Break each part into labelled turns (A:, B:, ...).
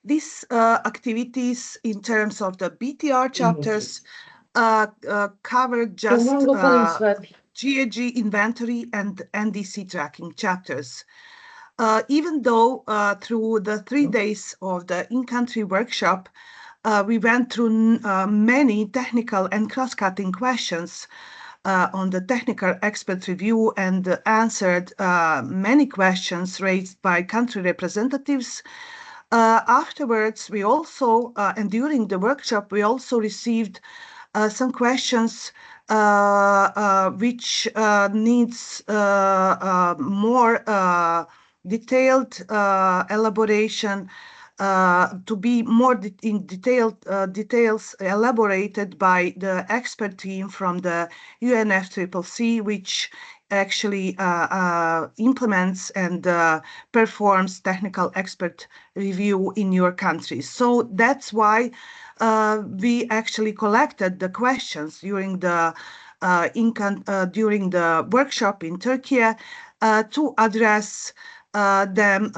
A: These activities in terms of the BTR chapters covered just GAG inventory and NDC tracking chapters. Even though through the 3 days of the in-country workshop, we went through many technical and cross-cutting questions on the technical expert review and answered many questions raised by country representatives. Afterwards, we also, and during the workshop, we also received some questions which needs more detailed elaboration, to be more in details elaborated by the expert team from the UNFCCC, which actually implements and performs technical expert review in your country. So that's why we actually collected the questions during the workshop in Turkey to address them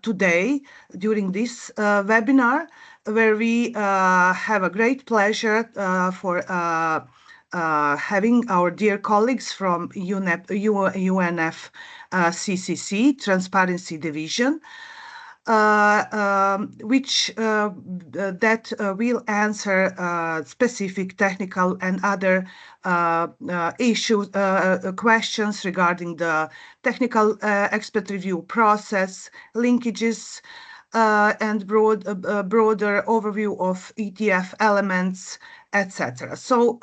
A: today during this webinar, where we have a great pleasure for having our dear colleagues from UNFCCC Transparency Division, which will answer specific technical and other issues, questions regarding the technical expert review process, linkages, and broader overview of ETF elements, etc. So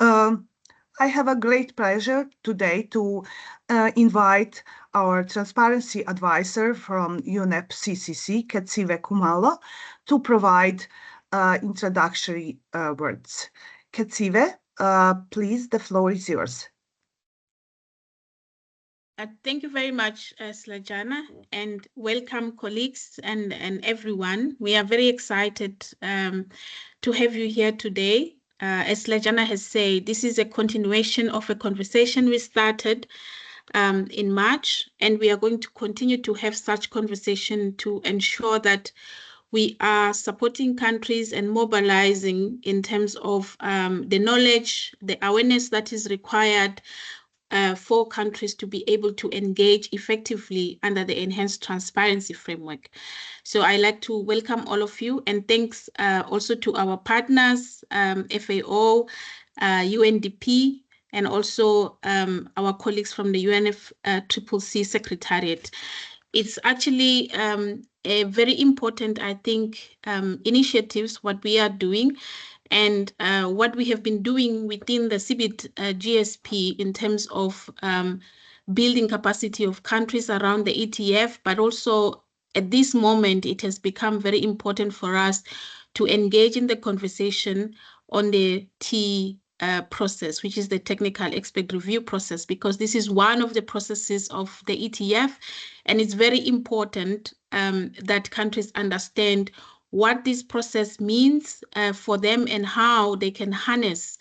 A: I have a great pleasure today to invite our transparency advisor from UNFCCC, Ketsive Kumalo, to provide introductory words. Ketsive, please, the floor is yours.
B: Thank you very much, Slajana, and welcome colleagues and everyone. We are very excited to have you here today. As Slajana has said, this is a continuation of a conversation we started in March, and we are going to continue to have such conversation to ensure that we are supporting countries and mobilizing in terms of the knowledge, the awareness that is required for countries to be able to engage effectively under the enhanced transparency framework. So I'd like to welcome all of you, and thanks also to our partners, FAO, UNDP, and also our colleagues from the UNFCCC Secretariat. It's actually a very important, I think, initiatives, what we are doing, and what we have been doing within the CBIT-GSP in terms of building capacity of countries around the ETF, but also at this moment, it has become very important for us to engage in the conversation on the process, which is the technical expert review process, because this is one of the processes of the ETF, and it's very important that countries understand what this process means for them and how they can harness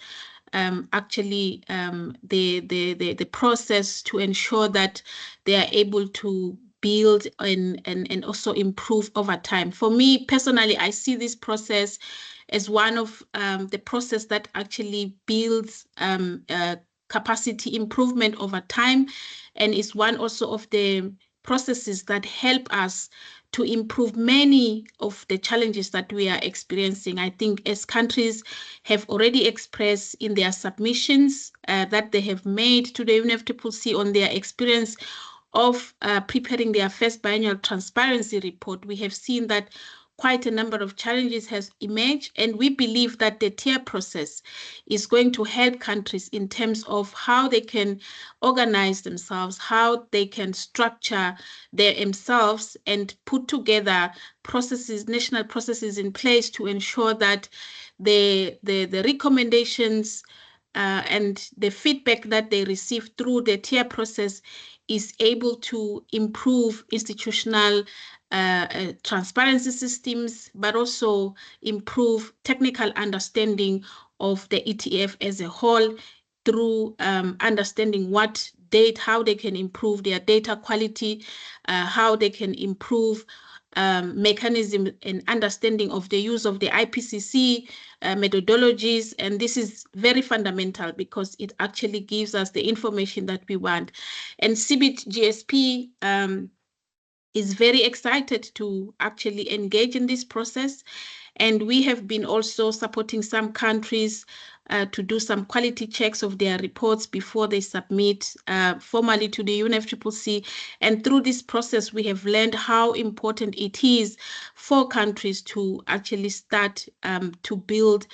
B: actually the process to ensure that they are able to build and also improve over time. For me personally, I see this process as one of the process that actually builds capacity improvement over time, and is one also of the processes that help us to improve many of the challenges that we are experiencing. I think as countries have already expressed in their submissions that they have made to the UNFCCC on their experience of preparing their first biennial transparency report, we have seen that quite a number of challenges has emerged, and we believe that the TER process is going to help countries in terms of how they can organize themselves, how they can structure themselves and put together processes, national processes in place to ensure that the recommendations and the feedback that they receive through the TER process is able to improve institutional transparency systems, but also improve technical understanding of the ETF as a whole through understanding what how they can improve their data quality, how they can improve mechanism and understanding of the use of the IPCC methodologies. And this is very fundamental because it actually gives us the information that we want. And CBIT-GSP is very excited to actually engage in this process. And we have been also supporting some countries to do some quality checks of their reports before they submit formally to the UNFCCC. And through this process, we have learned how important it is for countries to actually start to build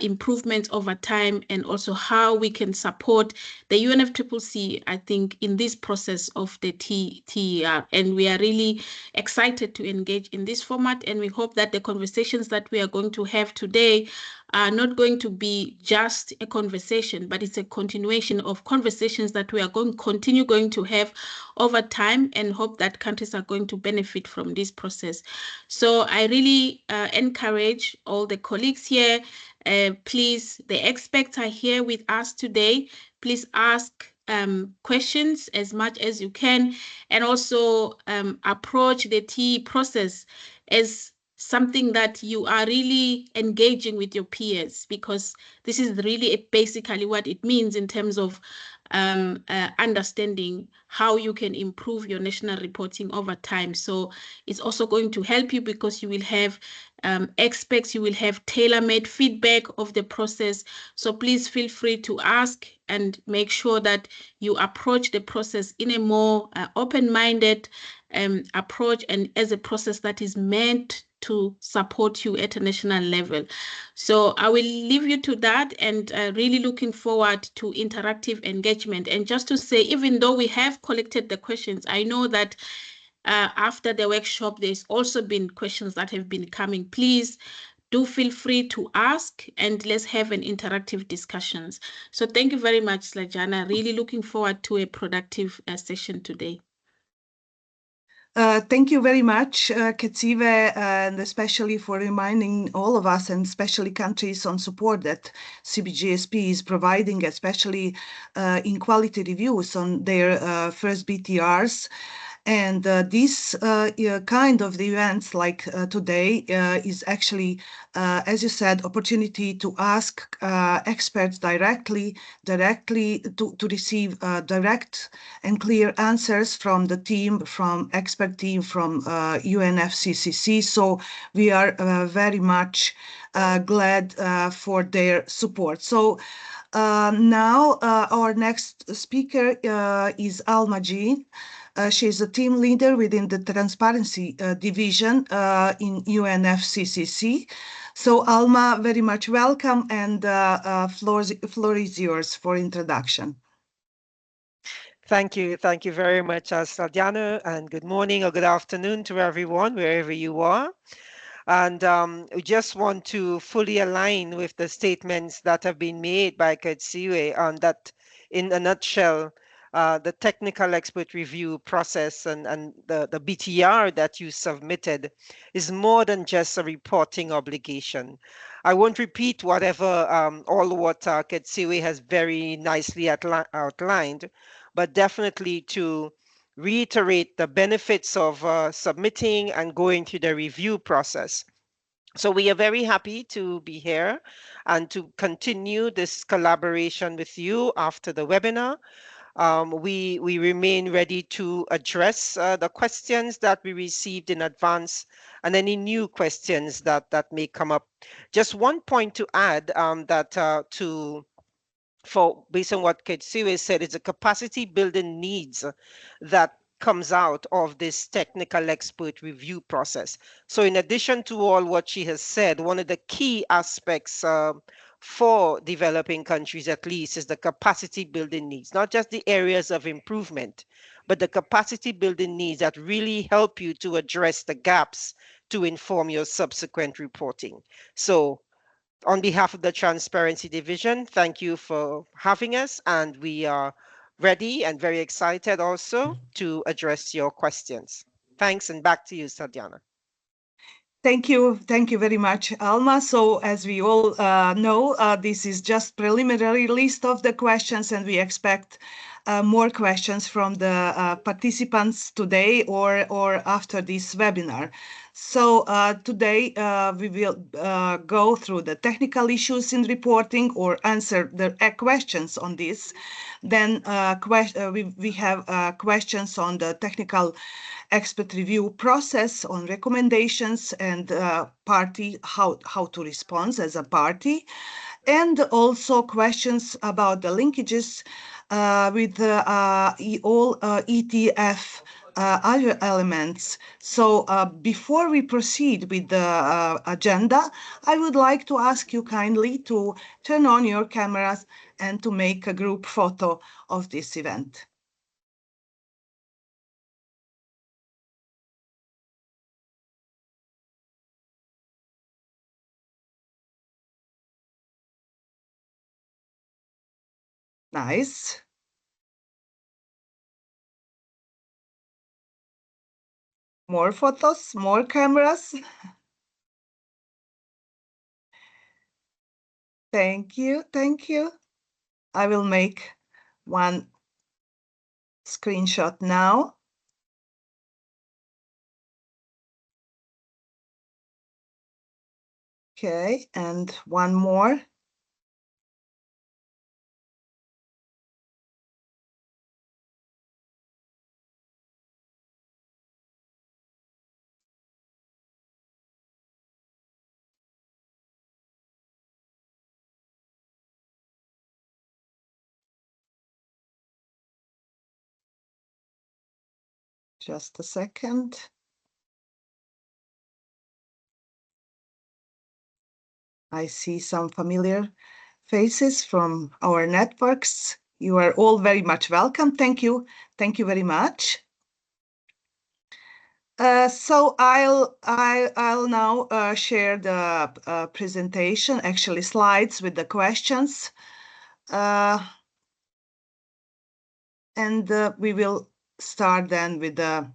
B: improvements over time, and also how we can support the UNFCCC, I think, in this process of the TER. And we are really excited to engage in this format, and we hope that the conversations that we are going to have today are not going to be just a conversation, but it's a continuation of conversations that we are continue to have over time, and hope that countries are going to benefit from this process. So I really encourage all the colleagues here, please, the experts are here with us today. Please ask questions as much as you can, and also approach the TE process as something that you are really engaging with your peers, because this is really basically what it means in terms of understanding how you can improve your national reporting over time. So it's also going to help you because you will have experts, you will have tailor-made feedback of the process. So please feel free to ask and make sure that you approach the process in a more open-minded approach, and as a process that is meant to support you at a national level. So I will leave you to that, and really looking forward to interactive engagement. And just to say, even though we have collected the questions, I know that after the workshop, there's also been questions that have been coming. Please do feel free to ask, and let's have an interactive discussions. So thank you very much, Slajana. Really looking forward to a productive session today.
A: Thank you very much, Ketsive, and especially for reminding all of us, and especially countries, on support that CBIT-GSP is providing, especially in quality reviews on their first BTRs. And this kind of events like today is actually, as you said, opportunity to ask experts directly to receive direct and clear answers from the team, from expert team, from UNFCCC. So we are very much glad for their support. So now our next speaker is Alma Jean. She's a team leader within the Transparency Division in UNFCCC. So Alma, very much welcome, and floor is yours for introduction.
C: Thank you very much, Slajana, and good morning or good afternoon to everyone, wherever you are. And we just want to fully align with the statements that have been made by Ketsive on that, in a nutshell, the technical expert review process and the BTR that you submitted is more than just a reporting obligation. I won't repeat whatever, all what Ketsive has very nicely outlined, but definitely to reiterate the benefits of submitting and going through the review process. So we are very happy to be here and to continue this collaboration with you after the webinar. We remain ready to address the questions that we received in advance and any new questions that may come up. Just one point to add, based on what Ketsive said, it's a capacity building needs that comes out of this technical expert review process. So in addition to all what she has said, one of the key aspects for developing countries, at least, is the capacity building needs, not just the areas of improvement, but the capacity building needs that really help you to address the gaps to inform your subsequent reporting. So on behalf of the Transparency Division, thank you for having us, and we are ready and very excited also to address your questions. Thanks, and back to you, Slajana.
A: Thank you very much, Alma. So as we all know, this is just preliminary list of the questions, and we expect more questions from the participants today or after this webinar. So today we will go through the technical issues in reporting or answer the questions on this. Then we have questions on the technical expert review process, on recommendations and party, how to respond as a party, and also questions about the linkages with all ETF other elements. So before we proceed with the agenda, I would like to ask you kindly to turn on your cameras and to make a group photo of this event. Nice. More photos, more cameras. Thank you, thank you. I will make one screenshot now. Okay, and one more. Just a second. I see some familiar faces from our networks. You are all very much welcome. Thank you. Thank you very much. So I'll now share the presentation, actually slides with the questions. And we will start then with the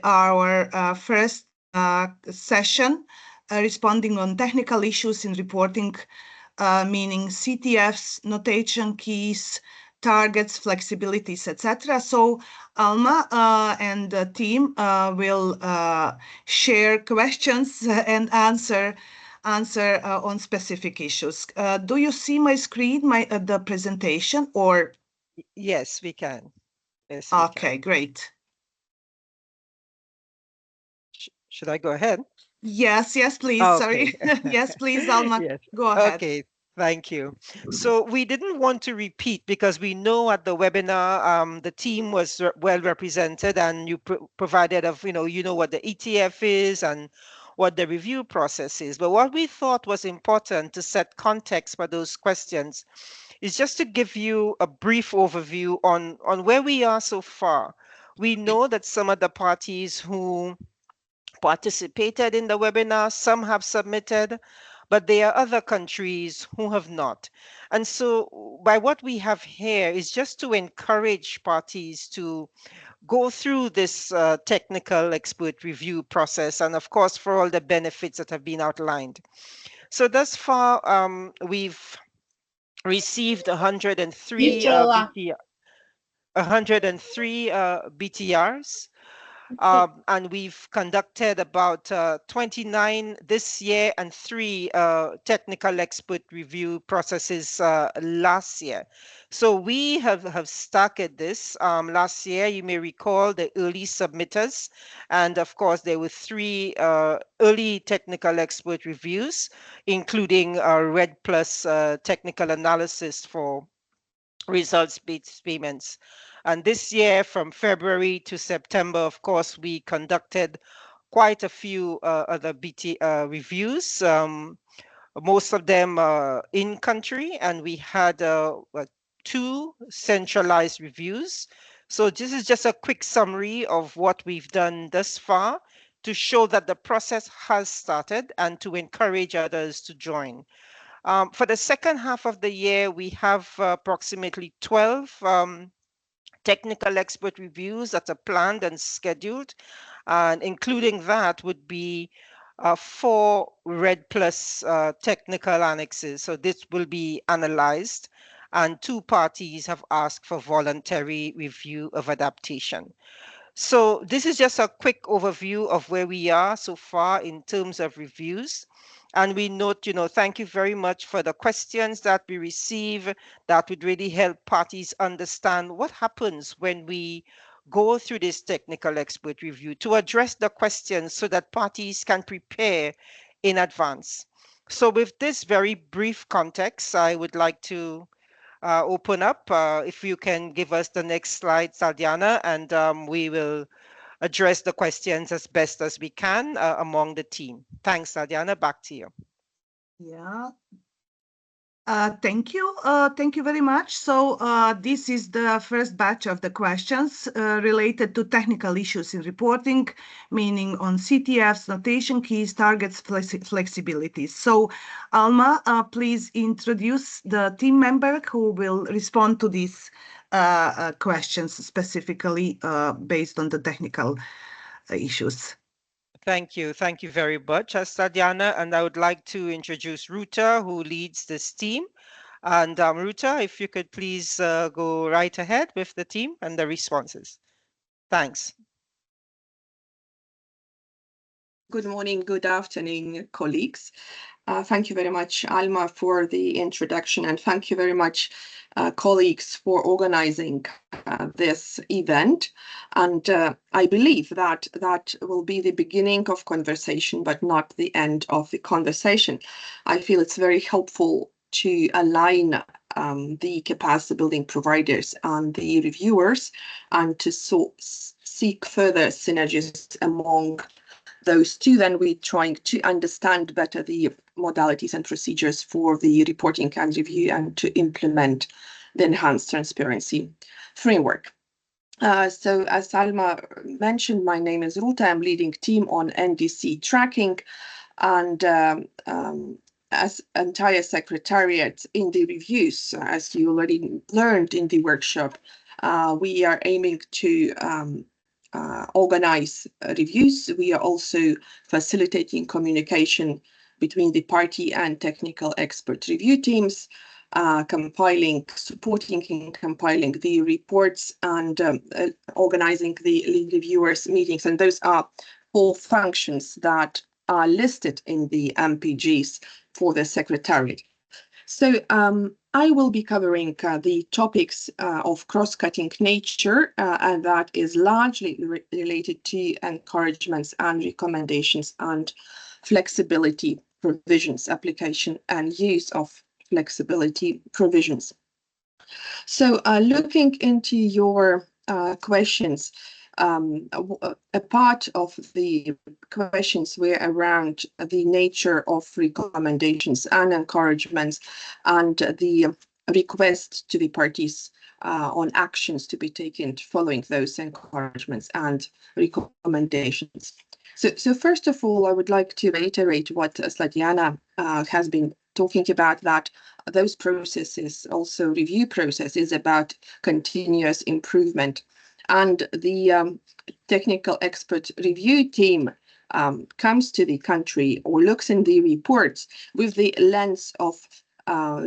A: our first session, responding on technical issues in reporting, meaning CTFs, notation keys, targets, flexibilities, etc. So Alma and the team will share questions and answer on specific issues. Do you see my screen, the presentation, or?
C: Yes, we can. Yes, we
A: Okay,
C: can.
A: great.
C: Should I go ahead?
A: Yes, please.
C: Okay.
A: Sorry. Yes, please, Alma.
C: Yes.
A: Go ahead.
C: Okay. Thank you. So we didn't want to repeat because we know at the webinar the team was well represented, and you provided of you know what the ETF is and what the review process is. But what we thought was important to set context for those questions is just to give you a brief overview on where we are so far. We know that some of the parties who participated in the webinar, some have submitted, but there are other countries who have not. And so by what we have here is just to encourage parties to go through this technical expert review process, and of course for all the benefits that have been outlined. So thus far, we've received 103 BTRs. And we've conducted about 29 this year and 3 technical expert review processes last year. So we have started this last year. You may recall the early submitters, and of course there were 3 early technical expert reviews, including RED Plus technical analysis for results-based payments. And this year, from February to September, of course, we conducted quite a few other BT reviews, most of them in country, and we had 2 centralized reviews. So this is just a quick summary of what we've done thus far to show that the process has started and to encourage others to join. For the second half of the year, we have approximately 12 technical expert reviews that are planned and scheduled. and including that would be 4 RED plus technical annexes. So this will be analyzed, and 2 parties have asked for voluntary review of adaptation. So this is just a quick overview of where we are so far in terms of reviews. And we note, thank you very much for the questions that we receive. That would really help parties understand what happens when we go through this technical expert review, to address the questions so that parties can prepare in advance. So with this very brief context, I would like to open up. If you can give us the next slide, Saldiana, and we will address the questions as best as we can among the team. Thanks, Saldiana. Back to you.
A: Yeah. Thank you. Thank you very much. So this is the first batch of the questions related to technical issues in reporting, meaning on CTFs, notation keys, targets, flexibilities. So Alma, please introduce the team member who will respond to these questions specifically based on the technical issues.
C: Thank you. Thank you very much, Saldiana. And I would like to introduce Ruta, who leads this team. And Ruta, if you could please go right ahead with the team and the responses. Thanks.
D: Good morning, good afternoon, colleagues. Thank you very much, Alma, for the introduction, and thank you very much, colleagues, for organizing this event. And I believe that that will be the beginning of conversation, but not the end of the conversation. I feel it's very helpful to align the capacity building providers and the reviewers, and to seek further synergies among those two. Then we're trying to understand better the modalities and procedures for the reporting and review, and to implement the enhanced transparency framework. So as Alma mentioned, my name is Ruta. I'm leading team on NDC tracking, and as entire secretariat in the reviews, as you already learned in the workshop, we are aiming to organize reviews. We are also facilitating communication between the party and technical expert review teams, supporting and compiling the reports, and organizing the reviewers meetings. And those are all functions that are listed in the MPGs for the secretariat. So I will be covering the topics of cross-cutting nature, and that is largely related to encouragements and recommendations and flexibility provisions, application and use of flexibility provisions. So looking into your questions, a part of the questions were around the nature of recommendations and encouragements, and the request to the parties on actions to be taken following those encouragements and recommendations. So first of all, I would like to reiterate what Saldiana has been talking about, that those processes, also review process, is about continuous improvement. And the technical expert review team comes to the country or looks in the reports with the lens of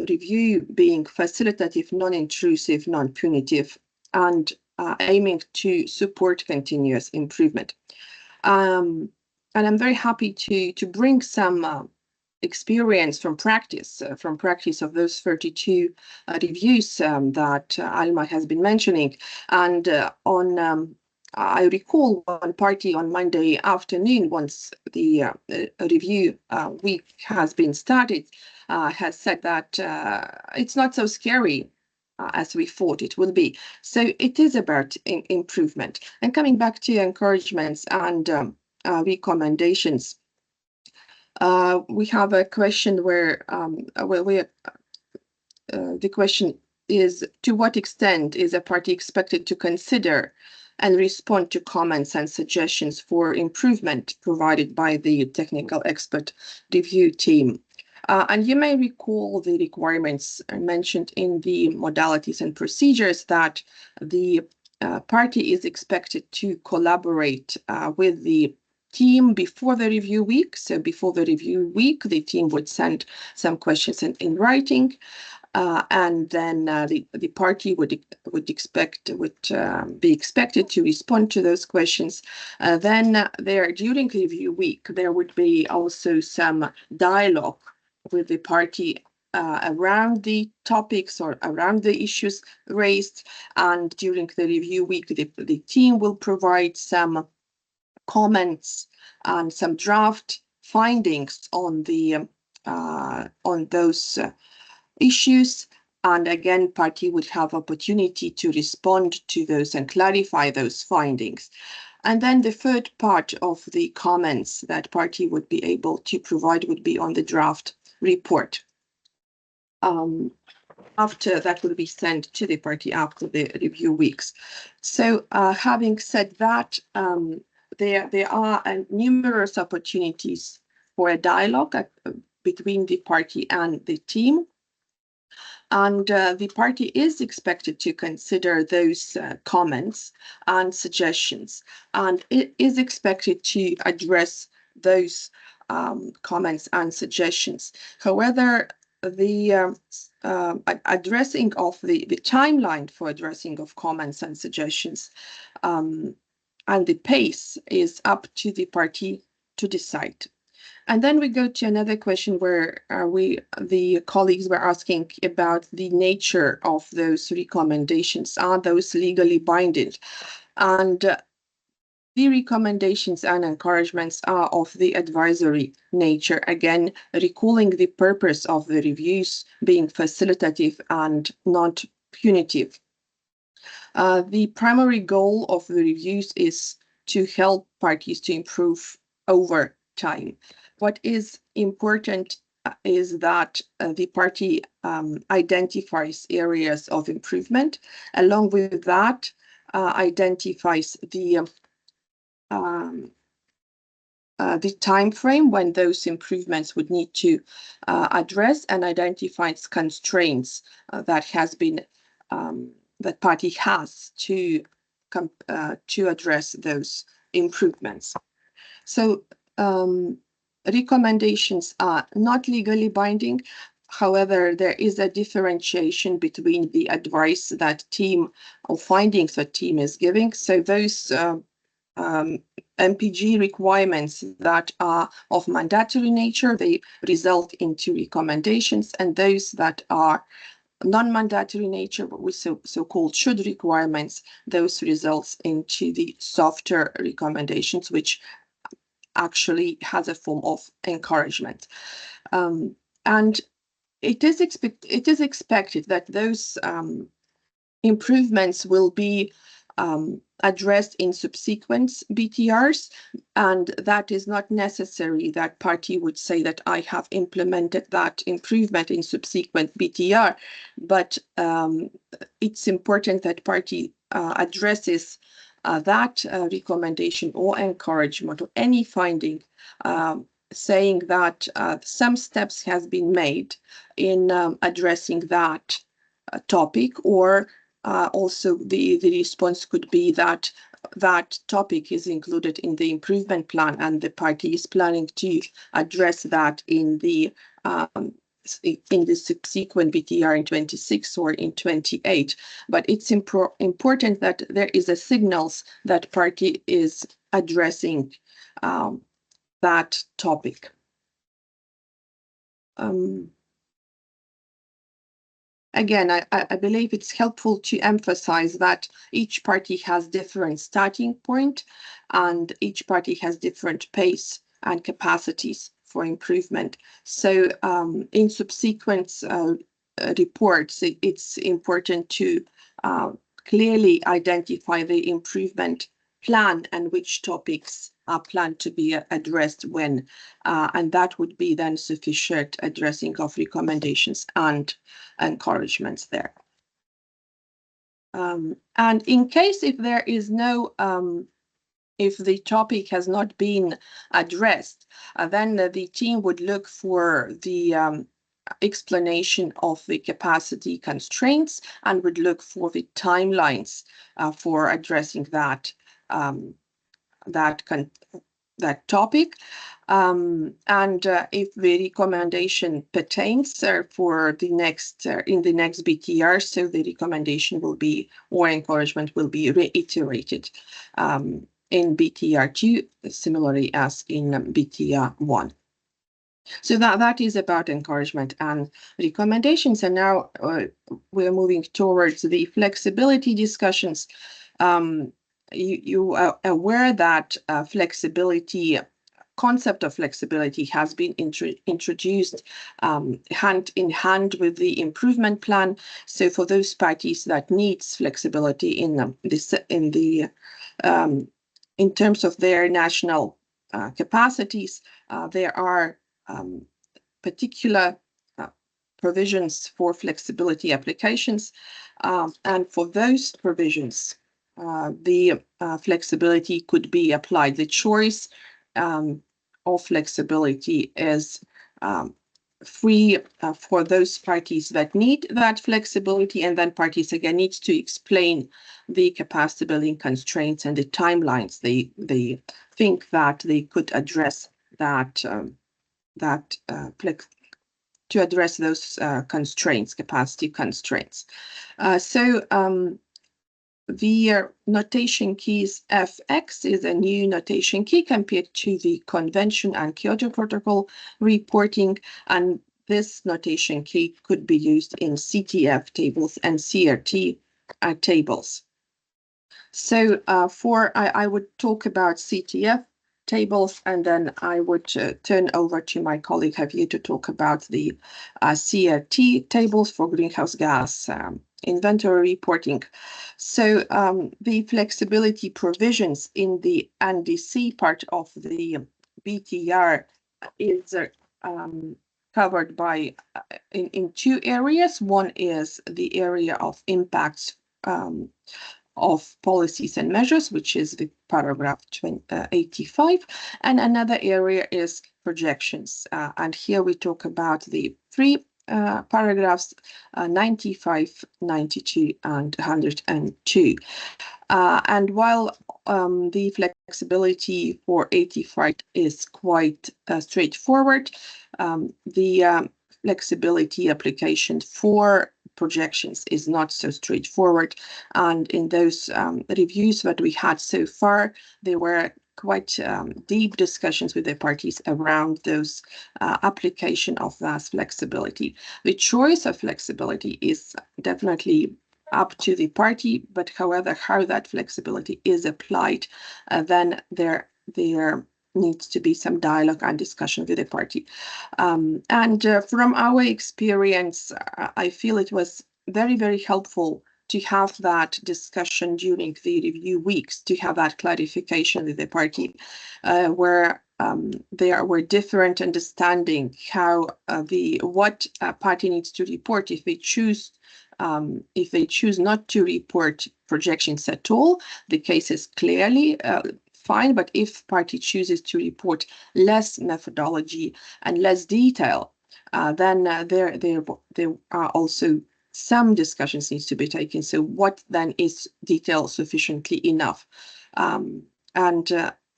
D: review being facilitative, non-intrusive, non-punitive, and aiming to support continuous improvement. And I'm very happy to bring some experience from practice of those 32 reviews that Alma has been mentioning. And I recall one party on Monday afternoon, once the review week has been started, has said that it's not so scary as we thought it would be. So it is about improvement. And coming back to encouragements and recommendations, we have a question where the question is, to what extent is a party expected to consider and respond to comments and suggestions for improvement provided by the technical expert review team? And you may recall the requirements mentioned in the modalities and procedures, that the party is expected to collaborate with the team before the review week. So before the review week, the team would send some questions in writing, and then the party would be expected to respond to those questions. Then during the review week, there would be also some dialogue with the party around the topics or around the issues raised. And during the review week, the team will provide some comments and some draft findings on those issues. And again, party would have opportunity to respond to those and clarify those findings. And then the third part of the comments that party would be able to provide would be on the draft report. After that will be sent to the party after the review weeks. So having said that, there are numerous opportunities for a dialogue between the party and the team. And the party is expected to consider those comments and suggestions, and it is expected to address those comments and suggestions. However, the addressing of the timeline for addressing of comments and suggestions and the pace is up to the party to decide. And then we go to another question where the colleagues were asking about the nature of those recommendations. Are those legally binding? And the recommendations and encouragements are of the advisory nature, again, recalling the purpose of the reviews being facilitative and not punitive. The primary goal of the reviews is to help parties to improve over time. What is important is that the party identifies areas of improvement. Along with that, identifies the time frame when those improvements would need to address, and identifies constraints that party has to address those improvements. So recommendations are not legally binding. However, there is a differentiation between the advice that team or findings that team is giving. So those MPG requirements that are of mandatory nature, they result into recommendations, and those that are non-mandatory nature, but with so-called should requirements, those results into the softer recommendations, which actually has a form of encouragement. And it is expected that those improvements will be addressed in subsequent BTRs, and that is not necessary that party would say that I have implemented that improvement in subsequent BTR, but it's important that party addresses that recommendation or encouragement or any finding saying that some steps has been made in addressing that topic, or also the response could be that that topic is included in the improvement plan and the party is planning to address that in the subsequent BTR in 26 or in 28. But it's important that there is a signals that party is addressing that topic. Again, I believe it's helpful to emphasize that each party has different starting point and each party has different pace and capacities for improvement. So in subsequent reports, it's important to clearly identify the improvement plan and which topics are planned to be addressed when, and that would be then sufficient addressing of recommendations and encouragements there. And in case if there is no, if the topic has not been addressed, then the team would look for the explanation of the capacity constraints and would look for the timelines for addressing that topic. If the recommendation pertains for the next in the next BTR, so the recommendation will be, or encouragement will be, reiterated in BTR2, similarly as in BTR1. So that is about encouragement and recommendations. And now we're moving towards the flexibility discussions. You are aware that concept of flexibility has been introduced hand in hand with the improvement plan. So for those parties that needs flexibility in terms of their national capacities, there are particular provisions for flexibility applications, and for those provisions, the flexibility could be applied. The choice of flexibility is free for those parties that need that flexibility, and then parties again need to explain the capacity building constraints and the timelines they think that they could address to address those constraints, capacity constraints. The notation keys FX is a new notation key compared to the Convention and Kyoto Protocol reporting, and this notation key could be used in CTF tables and CRT tables. So I would talk about CTF tables, and then I would turn over to my colleague Javier to talk about the CRT tables for greenhouse gas inventory reporting. So the flexibility provisions in the NDC part of the BTR is covered by in two areas. One is the area of impacts of policies and measures, which is the paragraph 85, and another area is projections. And here we talk about the three paragraphs 95, 92, and 102. And while the flexibility for 85 is quite straightforward, the flexibility application for projections is not so straightforward. And in those reviews that we had so far, there were quite deep discussions with the parties around those application of that flexibility. The choice of flexibility is definitely up to the party, but however, how that flexibility is applied, then there needs to be some dialogue and discussion with the party. And from our experience, I feel it was very, very helpful to have that discussion during the review weeks, to have that clarification with the party, where there were different understanding how what a party needs to report if they choose not to report projections at all. The case is clearly fine, but if party chooses to report less methodology and less detail, then there are also some discussions needs to be taken. So what then is detail sufficiently enough? And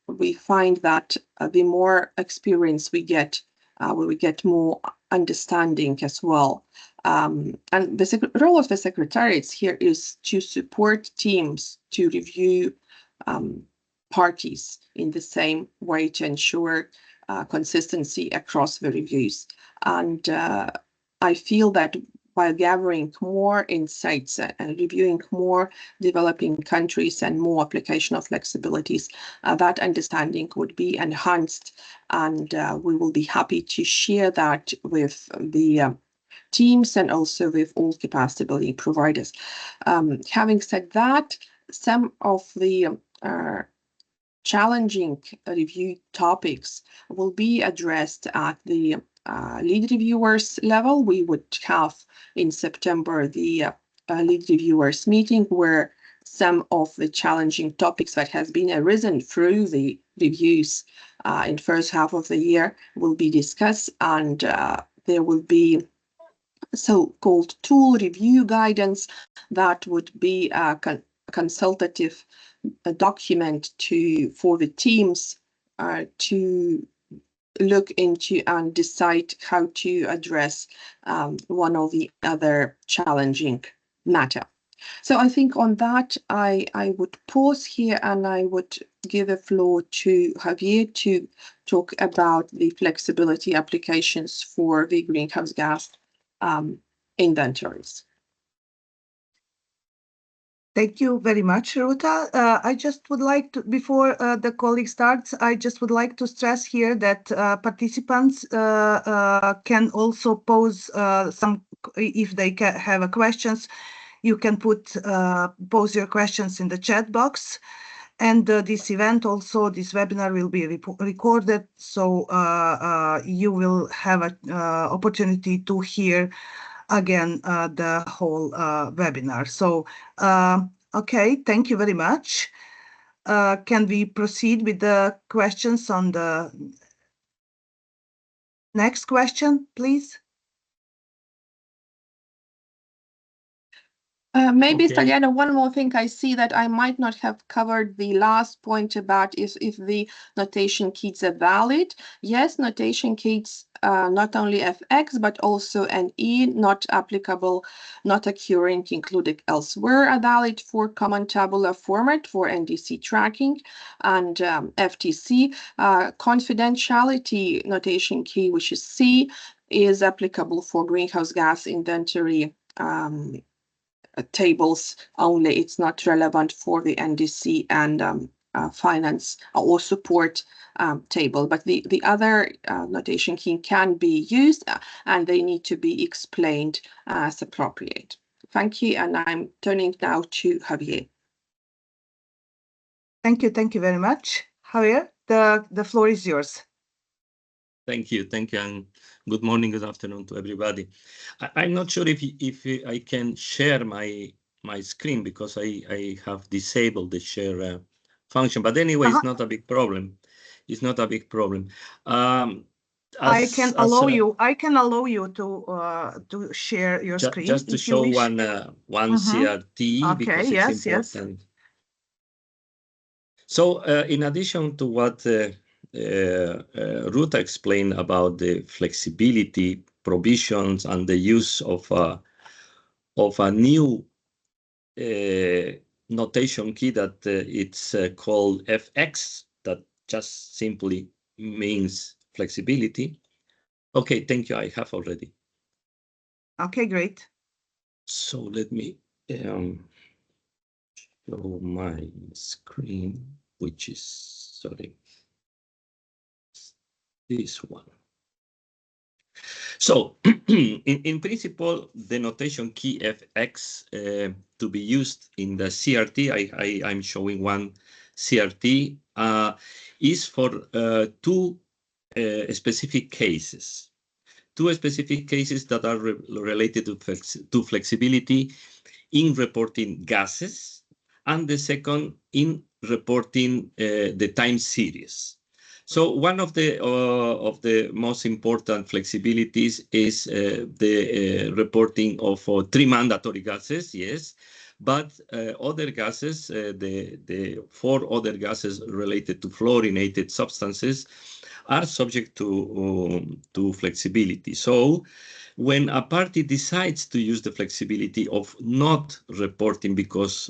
D: we find that the more experience we get more understanding as well. And the role of the secretariats here is to support teams to review parties in the same way to ensure consistency across the reviews. And I feel that while gathering more insights and reviewing more developing countries and more application of flexibilities, that understanding would be enhanced, and we will be happy to share that with the teams and also with all capacity building providers. Having said that, some of the challenging review topics will be addressed at the lead reviewers level. We would have in September the lead reviewers meeting, where some of the challenging topics that has been arisen through the reviews in first half of the year will be discussed, and there will be so-called tool review guidance that would be a consultative document for the teams to look into and decide how to address one or the other challenging matter. So I think on that, I would pause here and I would give the floor to Javier to talk about the flexibility applications for the greenhouse gas inventories.
A: Thank you very much, Ruta. I just would like to, before the colleague starts, I just would like to stress here that participants can also pose some, if they have questions, you can pose your questions in the chat box. And this event also, this webinar will be recorded, so you will have an opportunity to hear again the whole webinar. So, okay, thank you very much. Can we proceed with the questions on the next question, please?
D: Maybe,
E: Okay.
D: Steliana, one more thing I see that I might not have covered the last point about is if the notation keys are valid. Yes, notation keys, not only FX, but also NE, not applicable, not occurring, included elsewhere, are valid for common tabular format for NDC tracking and FTC. Confidentiality notation key, which is C, is applicable for greenhouse gas inventory tables only. It's not relevant for the NDC and finance or support table, but the other notation key can be used and they need to be explained as appropriate. Thank you, and I'm turning now to Javier.
A: Thank you very much. Javier, the floor is yours.
E: Thank you, and good morning, good afternoon to everybody. I'm not sure if I can share my screen because I have disabled the share function, but anyway, it's not a big problem. It's not a big problem.
A: I can allow you to share your screen
E: just to show one CRT because it's important. Yes. So in addition to what Ruta explained about the flexibility provisions and the use of a new notation key that it's called FX, that just simply means flexibility. Okay, thank you. I have already.
A: Okay, great.
E: So let me show my screen, which is, sorry, this one. So in principle, the notation key FX to be used in the CRT, I'm showing one CRT, is for two specific cases. Two specific cases that are related to flexibility in reporting gases, and the second in reporting the time series. So one of the most important flexibilities is the reporting of three mandatory gases, yes, but other gases, the four other gases related to fluorinated substances, are subject to flexibility. So when a party decides to use the flexibility of not reporting because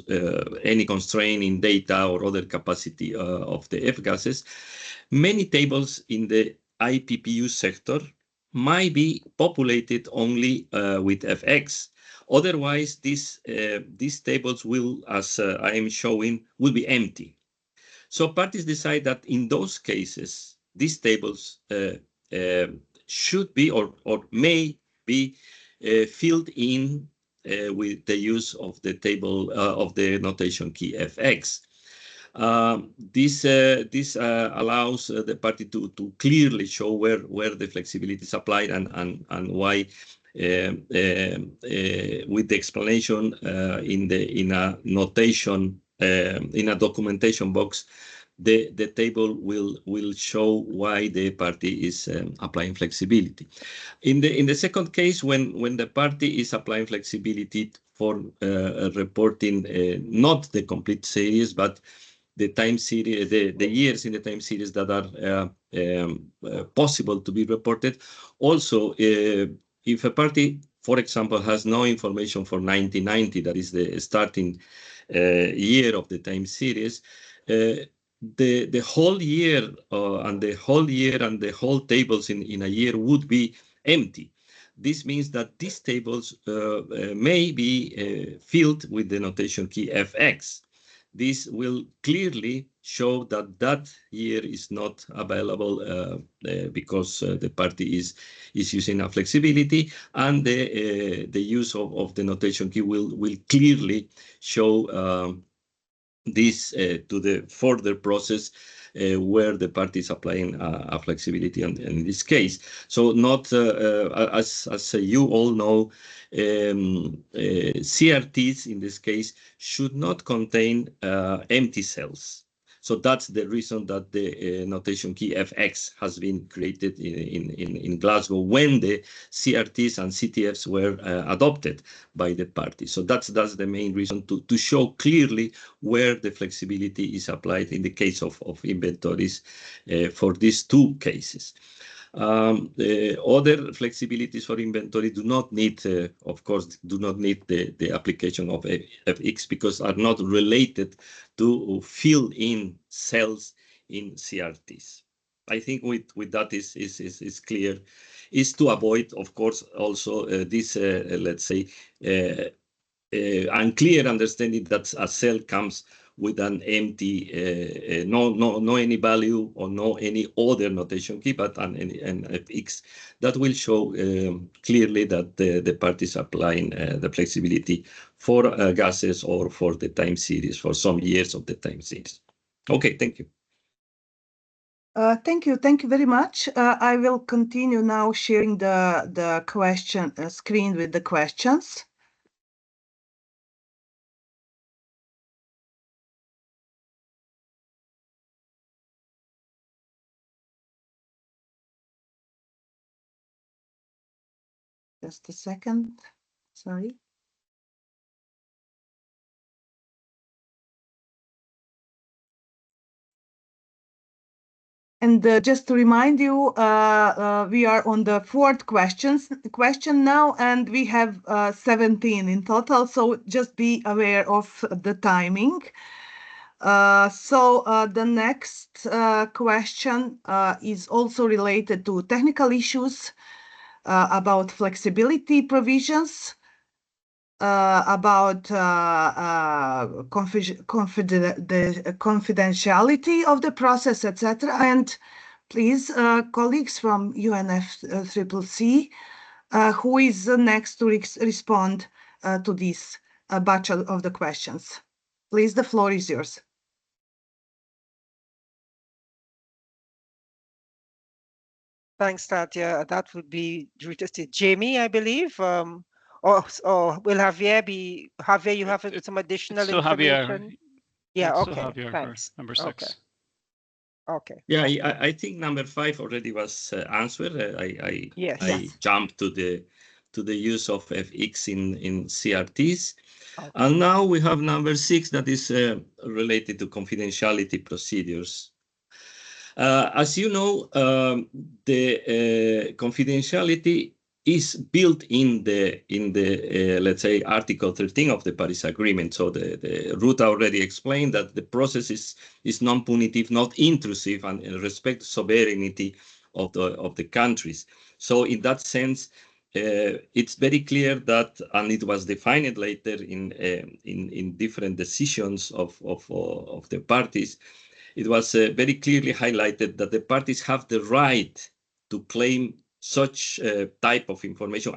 E: any constraint in data or other capacity of the F gases, many tables in the IPPU sector might be populated only with FX. Otherwise, these tables will, as I am showing, will be empty. So parties decide that in those cases, these tables should be or may be filled in with the use of the table of the notation key FX. This allows the party to clearly show where the flexibility is applied and why, with the explanation in a notation in a documentation box the table will show why the party is applying flexibility. In the second case, when the party is applying flexibility for reporting not the complete series, but the time series, the years in the time series that are possible to be reported. Also, if a party, for example, has no information for 1990, that is the starting year of the time series, the whole year and the whole year and the whole tables in a year would be empty. This means that these tables may be filled with the notation key fx. This will clearly show that that year is not available because the party is using a flexibility, and the use of the notation key will clearly show this to the further process where the party is applying a flexibility in this case. So not, as you all know, CRTs in this case should not contain empty cells. So that's the reason that the notation key fx has been created in Glasgow when the CRTs and CTFs were adopted by the party. So that's the main reason to show clearly where the flexibility is applied in the case of inventories for these two cases. The other flexibilities for inventory do not need, of course, the application of fx because are not related to fill in cells in CRTs. I think with that is clear. Is to avoid, of course, also this let's say unclear understanding that a cell comes with an empty, no any value or no any other notation key, but an fx that will show clearly that the party is applying the flexibility for gases or for the time series, for some years of the time series. Okay, thank you.
A: Thank you very much. I will continue now sharing the question screen with the questions. Just a second, sorry. And just to remind you, we are on the fourth question now, and we have 17 in total, so just be aware of the timing. So the next question is also related to technical issues about flexibility provisions, about confidentiality of the process, etc. And please, colleagues from UNFCCC, who is next to respond to this batch of the questions? Please, the floor is yours.
C: Thanks, Tatia. That would be Jamie, I believe. Or will Javier be? Javier, you have some additional information?
F: Javier.
C: Yeah,
F: it's
C: okay,
F: Javier
C: thanks.
F: For number 6.
C: Okay.
E: Yeah, I think number 5 already was answered.
C: Yes.
E: I jumped to the use of fx in CRTs.
C: Okay.
E: And now we have number 6 that is related to confidentiality procedures. As you know, the confidentiality is built in the let's say Article 13 of the Paris Agreement. So the Ruta already explained that the process is non-punitive, not intrusive, and respect sovereignty of the countries. So in that sense, it's very clear that, and it was defined later in different decisions of the parties. It was very clearly highlighted that the parties have the right to claim such type of information,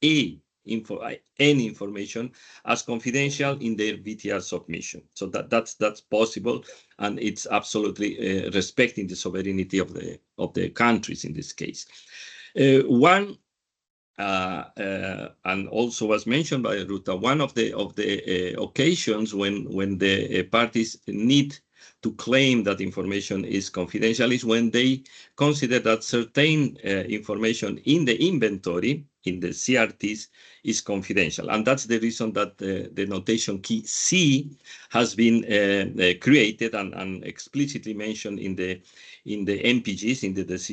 E: any information, as confidential in their BTR submission. So that's possible, and it's absolutely respecting the sovereignty of the countries in this case. And also was mentioned by Ruta, one of the occasions when the parties need to claim that information is confidential is when they consider that certain information in the inventory, in the CRTs, is confidential. And that's the reason that the notation key C has been created and explicitly mentioned in the MPGs,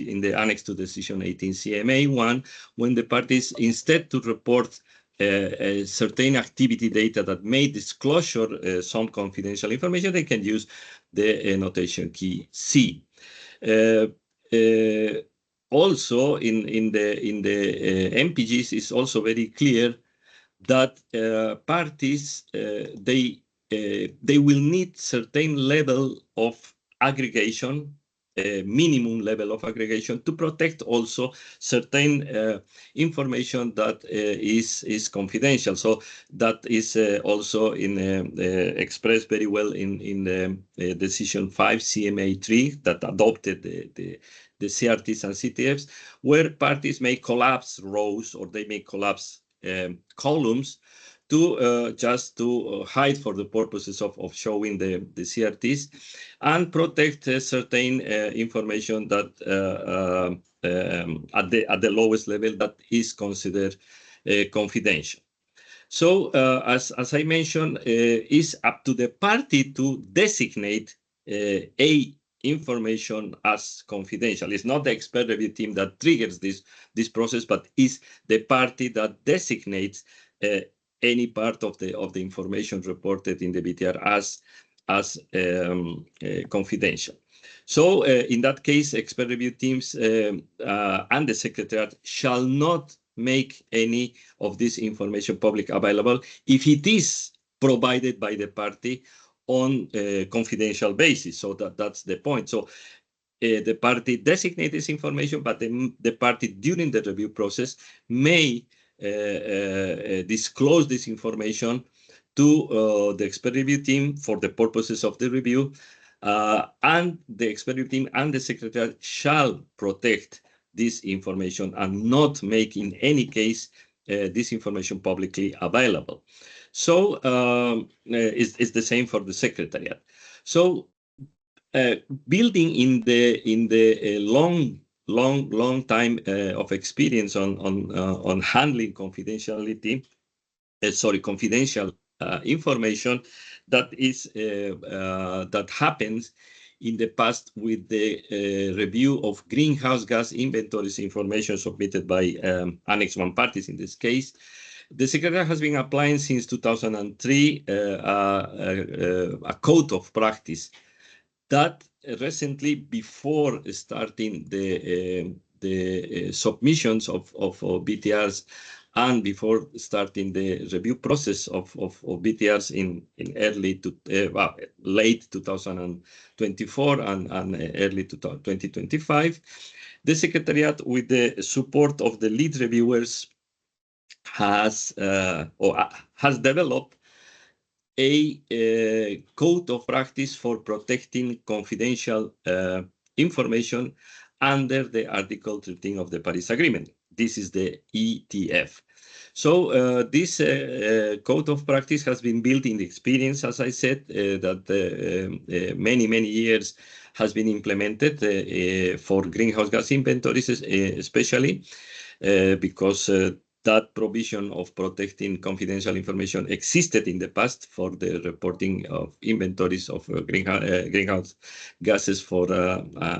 E: in the annex to decision 18 CMA1, when the parties, instead to report certain activity data that may disclosure some confidential information, they can use the notation key C. Also, in the MPGs, is also very clear that parties they will need certain level of aggregation, minimum level of aggregation, to protect also certain information that is confidential. So that is also expressed very well in the decision 5 CMA3 that adopted the CRTs and CTFs, where parties may collapse rows or they may collapse columns to just to hide for the purposes of showing the CRTs and protect certain information that at the lowest level that is considered confidential. So as I mentioned, it's up to the party to designate a information as confidential. It's not the expert review team that triggers this process, but is the party that designates any part of the information reported in the BTR as confidential. So in that case, expert review teams and the Secretariat shall not make any of this information public available if it is provided by the party on a confidential basis. So that's the point. So the party designates this information, but the party during the review process may disclose this information to the expert review team for the purposes of the review, and the expert review team and the Secretariat shall protect this information and not make in any case this information publicly available. So it's the same for the Secretariat. So building in the long time of experience on handling confidentiality, confidential information that is that happens in the past with the review of greenhouse gas inventories information submitted by Annex 1 parties in this case. The Secretariat has been applying since 2003 a code of practice that recently, before starting the submissions of BTRs and before starting the review process of BTRs in late 2024 and early 2025, the Secretariat, with the support of the lead reviewers, has developed a code of practice for protecting confidential information under the Article 13 of the Paris Agreement. This is the ETF. So this code of practice has been built in the experience, as I said, that many years has been implemented for greenhouse gas inventories, especially because that provision of protecting confidential information existed in the past for the reporting of inventories of greenhouse gases for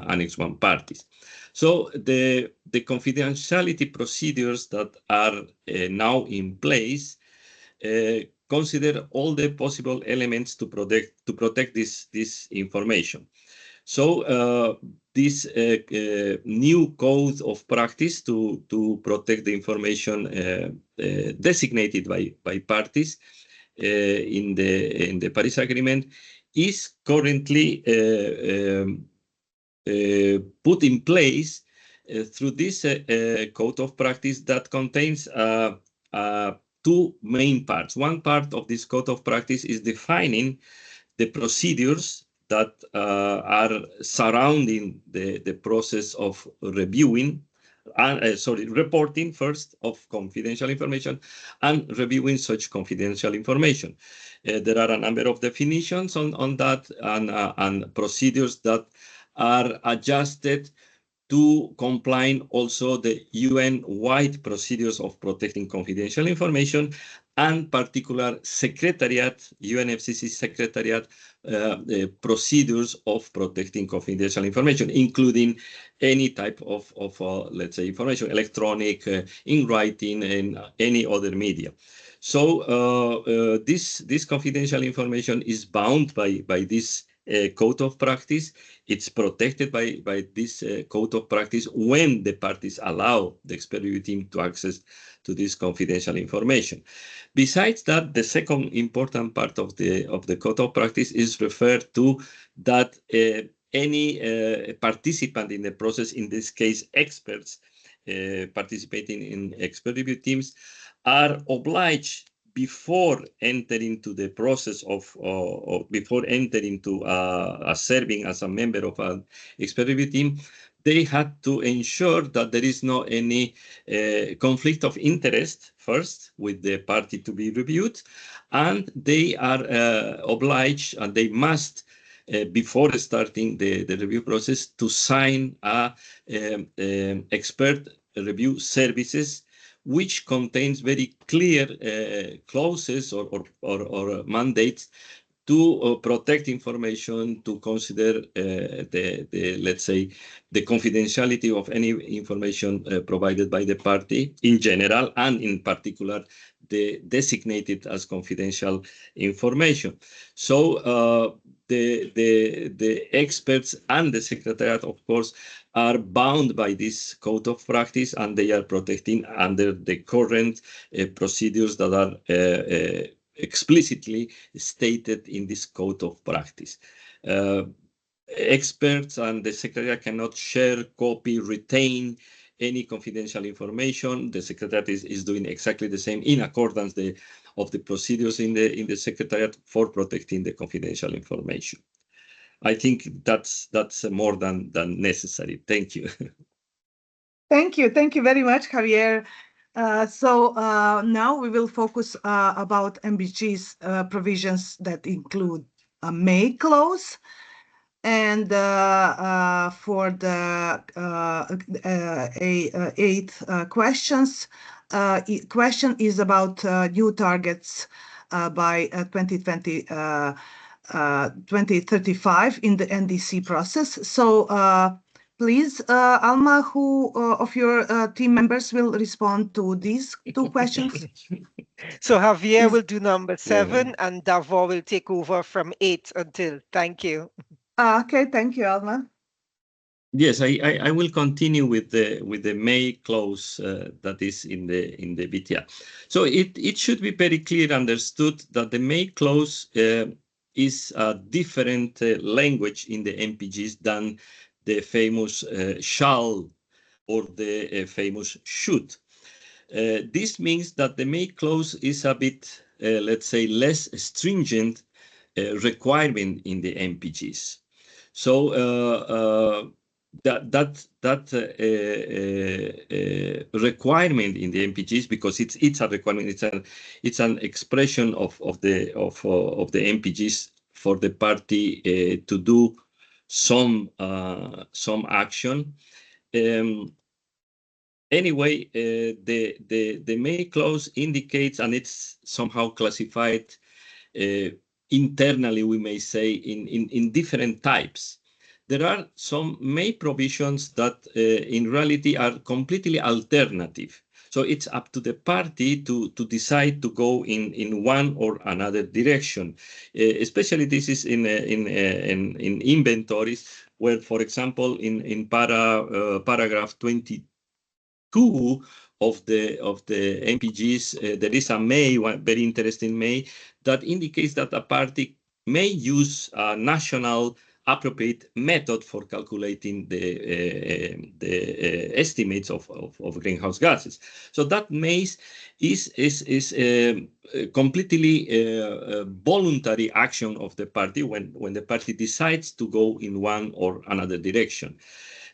E: Annex 1 parties. So the confidentiality procedures that are now in place consider all the possible elements to protect this information. So this new code of practice to protect the information designated by parties in the Paris Agreement is currently put in place through this code of practice that contains two main parts. One part of this code of practice is defining the procedures that are surrounding the process of reviewing reporting first of confidential information and reviewing such confidential information. There are a number of definitions on that and procedures that are adjusted to comply also the UN-wide procedures of protecting confidential information and particular secretariat, UNFCCC secretariat procedures of protecting confidential information, including any type of let's say, information, electronic, in writing, and any other media. So this confidential information is bound by this code of practice. It's protected by this code of practice when the parties allow the expert review team to access to this confidential information. Besides that, the second important part of the code of practice is referred to that any participant in the process, in this case experts participating in expert review teams, are obliged before entering into the process before entering to serving as a member of an expert review team, they had to ensure that there is no any conflict of interest first with the party to be reviewed, and they are obliged and they must before starting the review process to sign a expert review services, which contains very clear clauses or mandates to protect information, to consider let's say, the confidentiality of any information provided by the party in general, and in particular, the designated as confidential information. So the experts and the secretariat, of course, are bound by this code of practice, and they are protecting under the current procedures that are explicitly stated in this code of practice. Experts and the secretariat cannot share, copy, retain any confidential information. The secretariat is doing exactly the same in accordance of the procedures in the secretariat for protecting the confidential information. I think that's more than necessary. Thank you.
A: Thank you very much, Javier. So now we will focus about MBG's provisions that include a May clause. And for the eighth question is about new targets by 2035 in the NDC process. So please, Alma, who of your team members will respond to these two questions?
C: So Javier will do number 7, and Davor will take over from 8 until. Thank you.
A: Okay, thank you, Alma.
E: Yes, I will continue with the May clause that is in the BTR. So it should be very clear understood that the May clause is a different language in the MPGs than the famous shall or the famous should. This means that the May clause is a bit, let's say, less stringent requirement in the MPGs. So that requirement in the MPGs, because it's a requirement, it's an expression of the MPGs for the party to do some action. Anyway, the May clause indicates, and it's somehow classified internally, we may say, in different types. There are some May provisions that in reality are completely alternative. So it's up to the party to decide to go in one or another direction. Especially this is in inventories, where, for example, in paragraph 22 of the MPGs, there is a May, one very interesting May, that indicates that a party may use a national appropriate method for calculating the estimates of greenhouse gases. So that is completely voluntary action of the party when the party decides to go in one or another direction.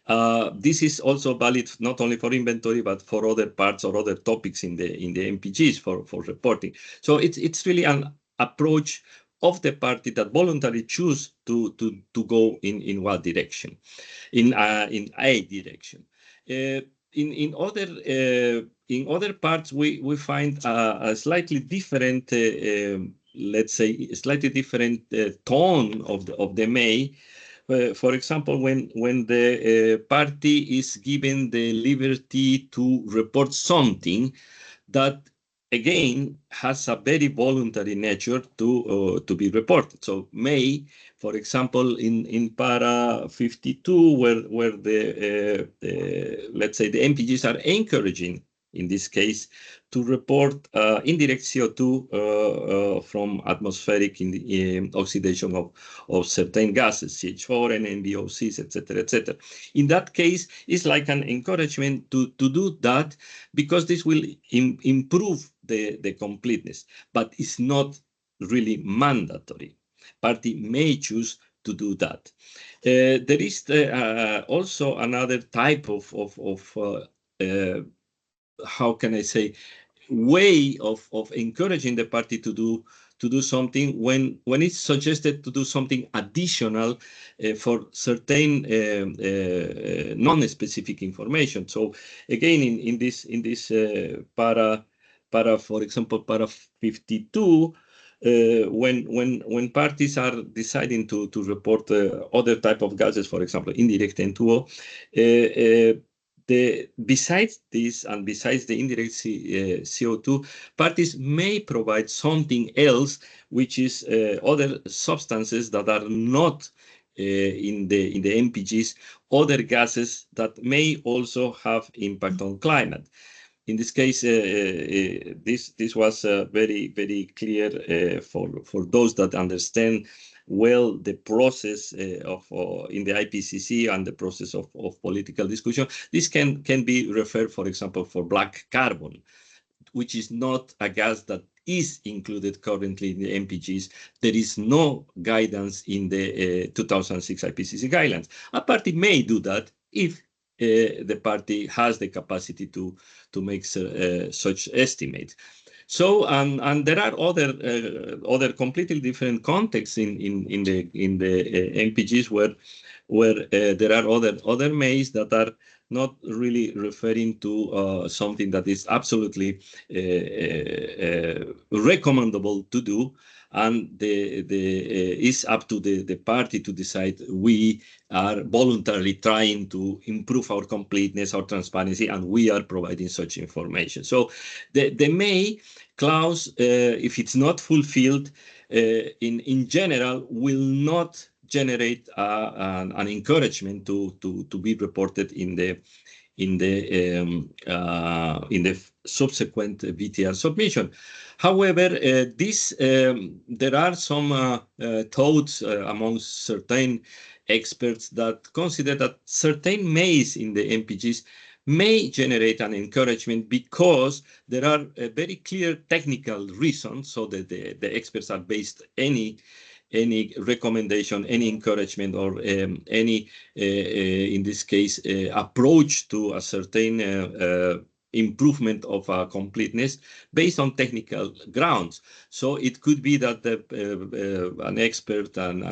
E: This is also valid not only for inventory, but for other parts or other topics in the MPGs for reporting. So it's really an approach of the party that voluntarily choose to go in what direction, in a direction. In other parts, we find a slightly different, let's say, a slightly different tone of the May. For example, when the party is given the liberty to report something that again has a very voluntary nature to be reported. So may, for example, in para 52, where the let's say the MPGs are encouraging, in this case, to report indirect CO2 from atmospheric oxidation of certain gases, CH4 and NVOCs, etc., etc. In that case, it's like an encouragement to do that, because this will improve the completeness, but it's not really mandatory. Party may choose to do that. There is also another type of how can I say, way of encouraging the party to do something when it's suggested to do something additional for certain non-specific information. So again, in this para, for example, para 52, when parties are deciding to report other type of gases, for example, indirect N2O, besides this and besides the indirect CO2, parties may provide something else, which is other substances that are not in the MPGs, other gases that may also have impact on climate. In this case, this was very, very clear for those that understand well the process in the IPCC and the process of political discussion. This can be referred, for example, for black carbon, which is not a gas that is included currently in the MPGs. There is no guidance in the 2006 IPCC guidelines. A party may do that if the party has the capacity to make such estimates. So and there are other completely different contexts in the MPGs where there are other mays that are not really referring to something that is absolutely recommendable to do, and it's up to the party to decide. We are voluntarily trying to improve our completeness, our transparency, and we are providing such information. So the may clause, if it's not fulfilled, in general, will not generate an encouragement to be reported in the subsequent BTR submission. However, there are some thoughts amongst certain experts that consider that certain mays in the MPGs may generate an encouragement because there are very clear technical reasons, so that the experts are based any recommendation, any encouragement, or any, in this case, approach to a certain improvement of completeness based on technical grounds. So it could be that an expert and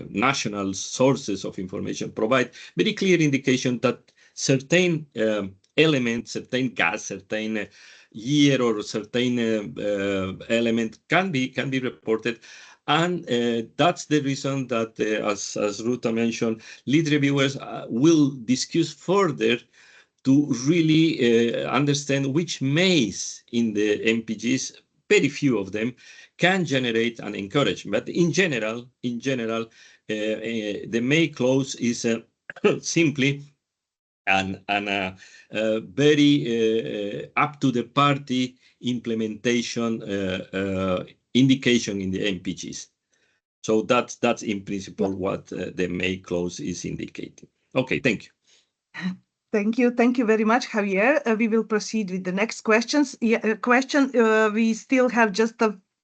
E: national sources of information provide very clear indication that certain elements, certain gas, certain year, or certain element can be reported. And that's the reason that, as Ruta mentioned, lead reviewers will discuss further to really understand which mays in the MPGs, very few of them, can generate an encouragement. But in general, the may clause is simply and very up to the party implementation indication in the MPGs. So that's in principle what the may clause is indicating. Okay, thank you.
A: Thank you very much, Javier. We will proceed with the next questions. We still have just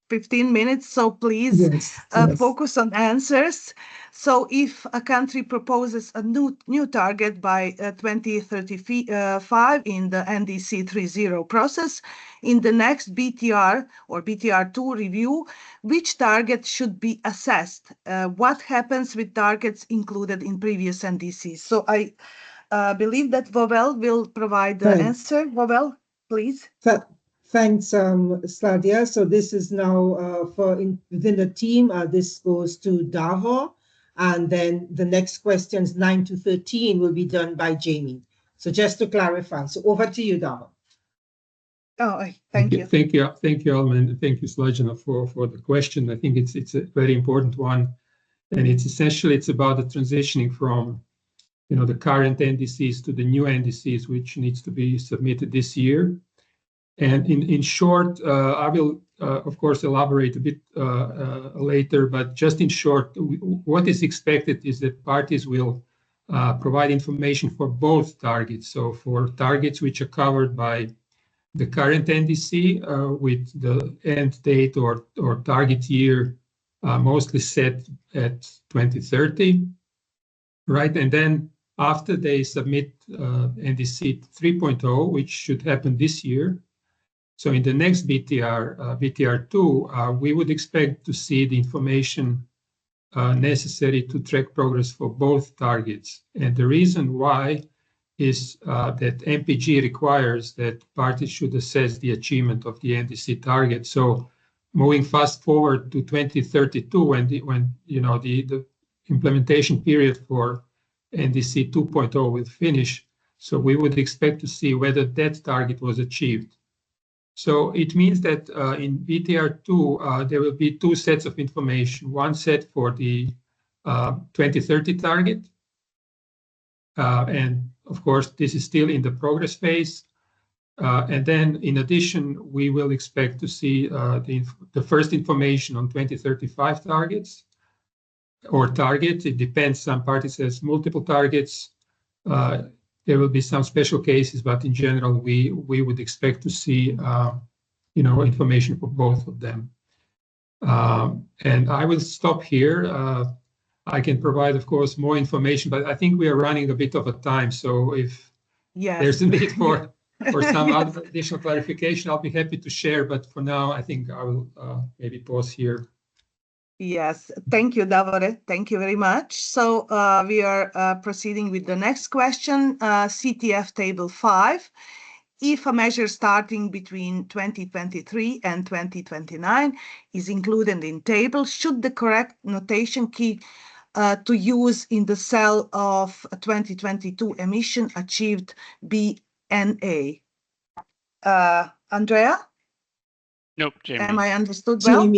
A: 15 minutes, so please focus on answers. So if a country proposes a new target by 2035 in the NDC 3.0 process, in the next BTR or BTR2 review, which target should be assessed? What happens with targets included in previous NDCs? So I believe that Wawel will provide the answer. Wawel, please.
F: Thanks, Sladia. So this is now within the team. This goes to Davo, and then the next questions 9 to 13 will be done by Jamie. So just to clarify, so over to you, Davo.
A: Oh, thank you.
G: Thank you, Alma, thank you, Slađana, for the question. I think it's a very important one, and it's about the transitioning from the current NDCs to the new NDCs, which needs to be submitted this year. And in short, I will, of course, elaborate a bit later, but just in short, what is expected is that parties will provide information for both targets. So for targets which are covered by the current NDC with the end date or target year mostly set at 2030, right? And then after they submit NDC 3.0, which should happen this year, so in the next BTR, BTR2, we would expect to see the information necessary to track progress for both targets. And the reason why is that MPG requires that parties should assess the achievement of the NDC target. So moving fast forward to 2032, when the implementation period for NDC 2.0 will finish, so we would expect to see whether that target was achieved. So it means that in BTR2, there will be two sets of information, one set for the 2030 target. And of course, this is still in the progress phase. And then in addition, we will expect to see the first information on 2035 targets or targets. It depends, some parties has multiple targets. There will be some special cases, but in general, we would expect to see, information for both of them. And I will stop here. I can provide, of course, more information, but I think we are running a bit of a time. So if there's a need for some other additional clarification, I'll be happy to share. But for now, I think I will maybe pause here.
A: Yes, thank you, Davore. Thank you very much. So we are proceeding with the next question, CTF Table 5. If a measure starting between 2023 and 2029 is included in table, should the correct notation key to use in the cell of 2022 emission achieved be NA? Andrea?
H: Nope, Jamie.
A: Am I understood well?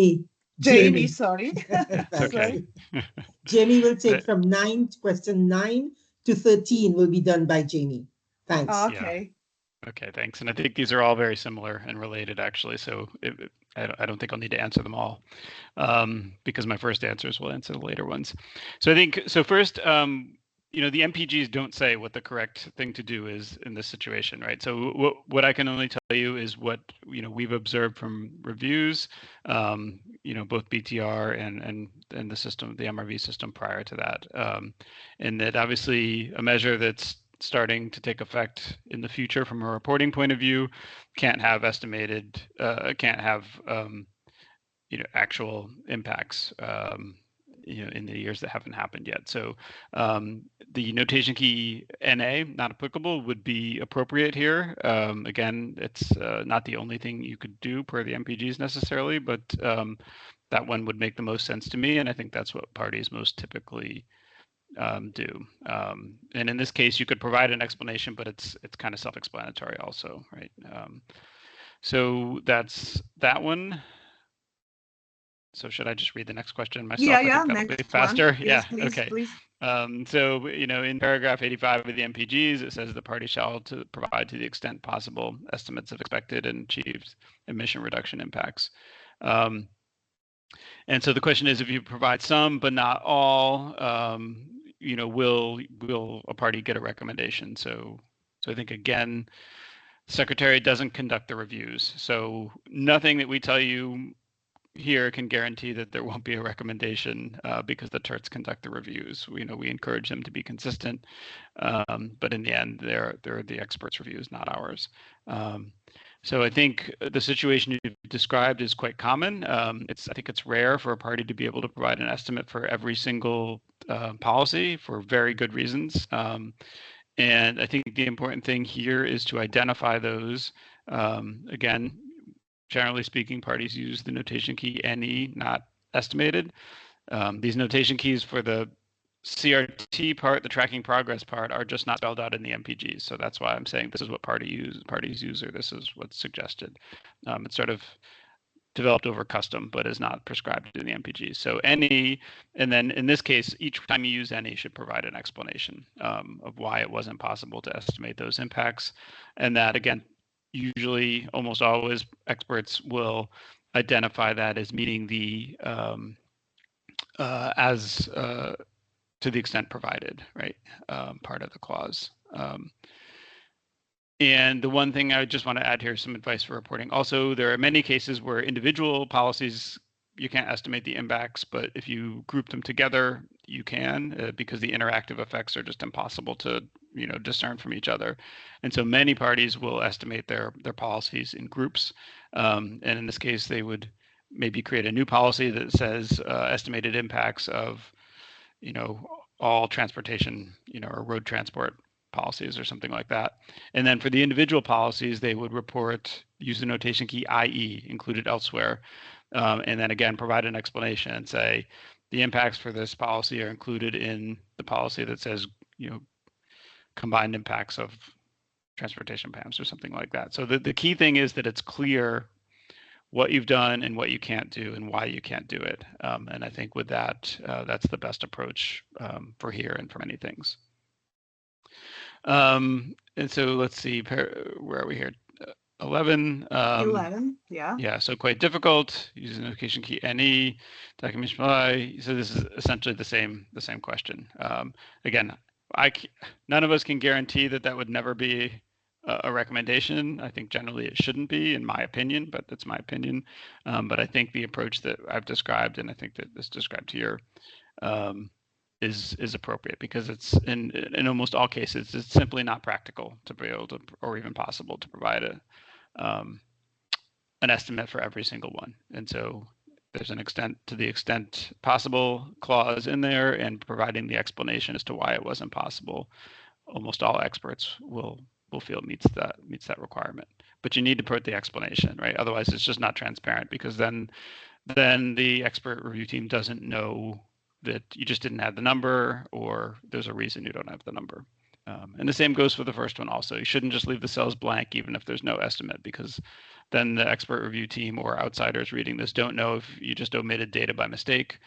A: Jamie, sorry.
H: Okay.
F: Jamie will take from question 9 to 13 will be done by Jamie. Thanks.
A: Okay.
H: Yeah. Okay, thanks. And I think these are all very similar and related, actually. So I don't think I'll need to answer them all because my first answers will answer the later ones. So I think, first, the MPGs don't say what the correct thing to do is in this situation, right? So what I can only tell you is what we've observed from reviews, both BTR and the system, the MRV system prior to that, and that obviously a measure that's starting to take effect in the future from a reporting point of view can't have actual impacts. In the years that haven't happened yet. So the notation key NA, not applicable, would be appropriate here. Again, it's not the only thing you could do per the MPGs necessarily, but that one would make the most sense to me. And I think that's what parties most typically do. And in this case, you could provide an explanation, but it's kind of self-explanatory also, right? So that's that one. So should I just read the next question myself?
A: Yeah,
H: I think that'll be faster.
A: Yes,
H: Yeah,
A: please,
H: okay.
A: Please.
H: So, in paragraph 85 of the MPGs, it says the party shall provide to the extent possible estimates of expected and achieved emission reduction impacts. And so the question is, if you provide some but not all, will a party get a recommendation? So I think, again, the Secretary doesn't conduct the reviews. So nothing that we tell you here can guarantee that there won't be a recommendation because the TERTs conduct the reviews. We encourage them to be consistent, but in the end, they're the experts' reviews, not ours. So I think the situation you've described is quite common. I think it's rare for a party to be able to provide an estimate for every single policy for very good reasons. And I think the important thing here is to identify those. Again, generally speaking, parties use the notation key NE, not estimated. These notation keys for the CRT part, the tracking progress part, are just not spelled out in the MPGs. So that's why I'm saying this is what parties use, or this is what's suggested. It's sort of developed over custom, but is not prescribed in the MPGs. So NE, and then in this case, each time you use NE should provide an explanation of why it wasn't possible to estimate those impacts. And that, again, usually, almost always, experts will identify that as meeting the to the extent provided, right, part of the clause. And the one thing I just want to add here is some advice for reporting. Also, there are many cases where individual policies, you can't estimate the impacts, but if you group them together, you can, because the interactive effects are just impossible to discern from each other. And so many parties will estimate their policies in groups. And in this case, they would maybe create a new policy that says estimated impacts of all transportation, or road transport policies or something like that. And then for the individual policies, they would use the notation key IE, included elsewhere, and then again provide an explanation and say the impacts for this policy are included in the policy that says combined impacts of transportation PAMs or something like that. So the key thing is that it's clear what you've done and what you can't do and why you can't do it. And I think with that, that's the best approach for here and for many things. And so let's see, where are we here? 11.
A: 11, yeah.
H: Yeah, so quite difficult. Using the notation key NE, documentation by. So this is essentially the same question. Again, none of us can guarantee that would never be a recommendation. I think generally it shouldn't be, in my opinion, but that's my opinion. But I think the approach that I've described, and I think that is described here, is appropriate, because it's in almost all cases, it's simply not practical to be able to, or even possible to provide an estimate for every single one. And so there's to the extent possible clause in there, and providing the explanation as to why it wasn't possible. Almost all experts will feel meets that requirement. But you need to put the explanation, right? Otherwise, it's just not transparent, because then the expert review team doesn't know that you just didn't have the number, or there's a reason you don't have the number. And the same goes for the first one also. You shouldn't just leave the cells blank even if there's no estimate, because then the expert review team or outsiders reading this don't know if you just omitted data by mistake,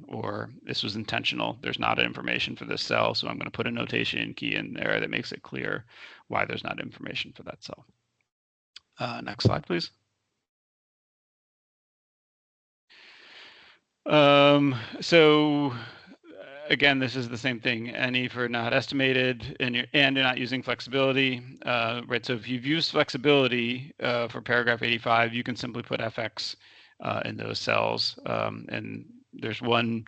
H: or this was intentional. There's not information for this cell, so I'm going to put a notation key in there that makes it clear why there's not information for that cell. Next slide, please. So again, this is the same thing. NE for not estimated, and you're not using flexibility, right? So if you've used flexibility for paragraph 85, you can simply put FX in those cells, and there's one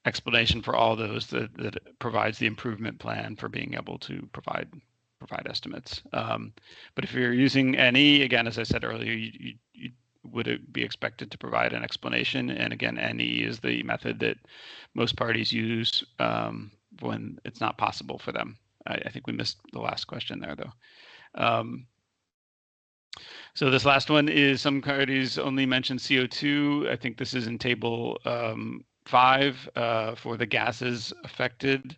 H: explanation for all those that provides the improvement plan for being able to provide estimates. But if you're using NE, again, as I said earlier, you would it be expected to provide an explanation? And again, NE is the method that most parties use when it's not possible for them. I think we missed the last question there, though. So this last one is some parties only mention CO2. I think this is in table 5 for the gases affected.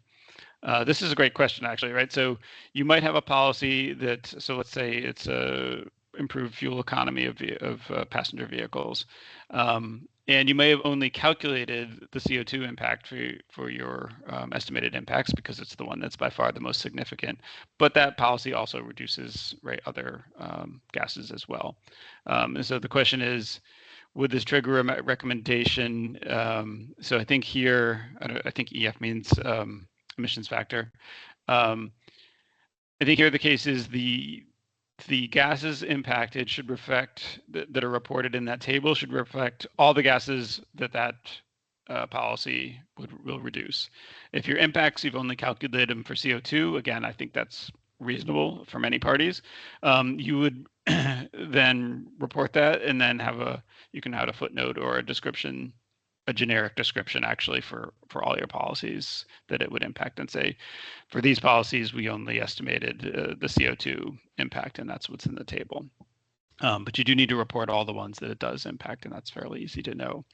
H: This is a great question, actually, right? So you might have a policy that, so let's say it's a improved fuel economy of passenger vehicles, and you may have only calculated the CO2 impact for your estimated impacts, because it's the one that's by far the most significant. But that policy also reduces, right, other gases as well. And so the question is, would this trigger a recommendation? So I think here, I think EF means emissions factor. I think here the case is the gases impacted should reflect that are reported in that table should reflect all the gases that policy will reduce. If your impacts, you've only calculated them for CO2, again, I think that's reasonable for many parties. You would then report that and then you can add a footnote or a description, a generic description actually for all your policies that it would impact, and say, for these policies, we only estimated the CO2 impact, and that's what's in the table. But you do need to report all the ones that it does impact, and that's fairly easy to know.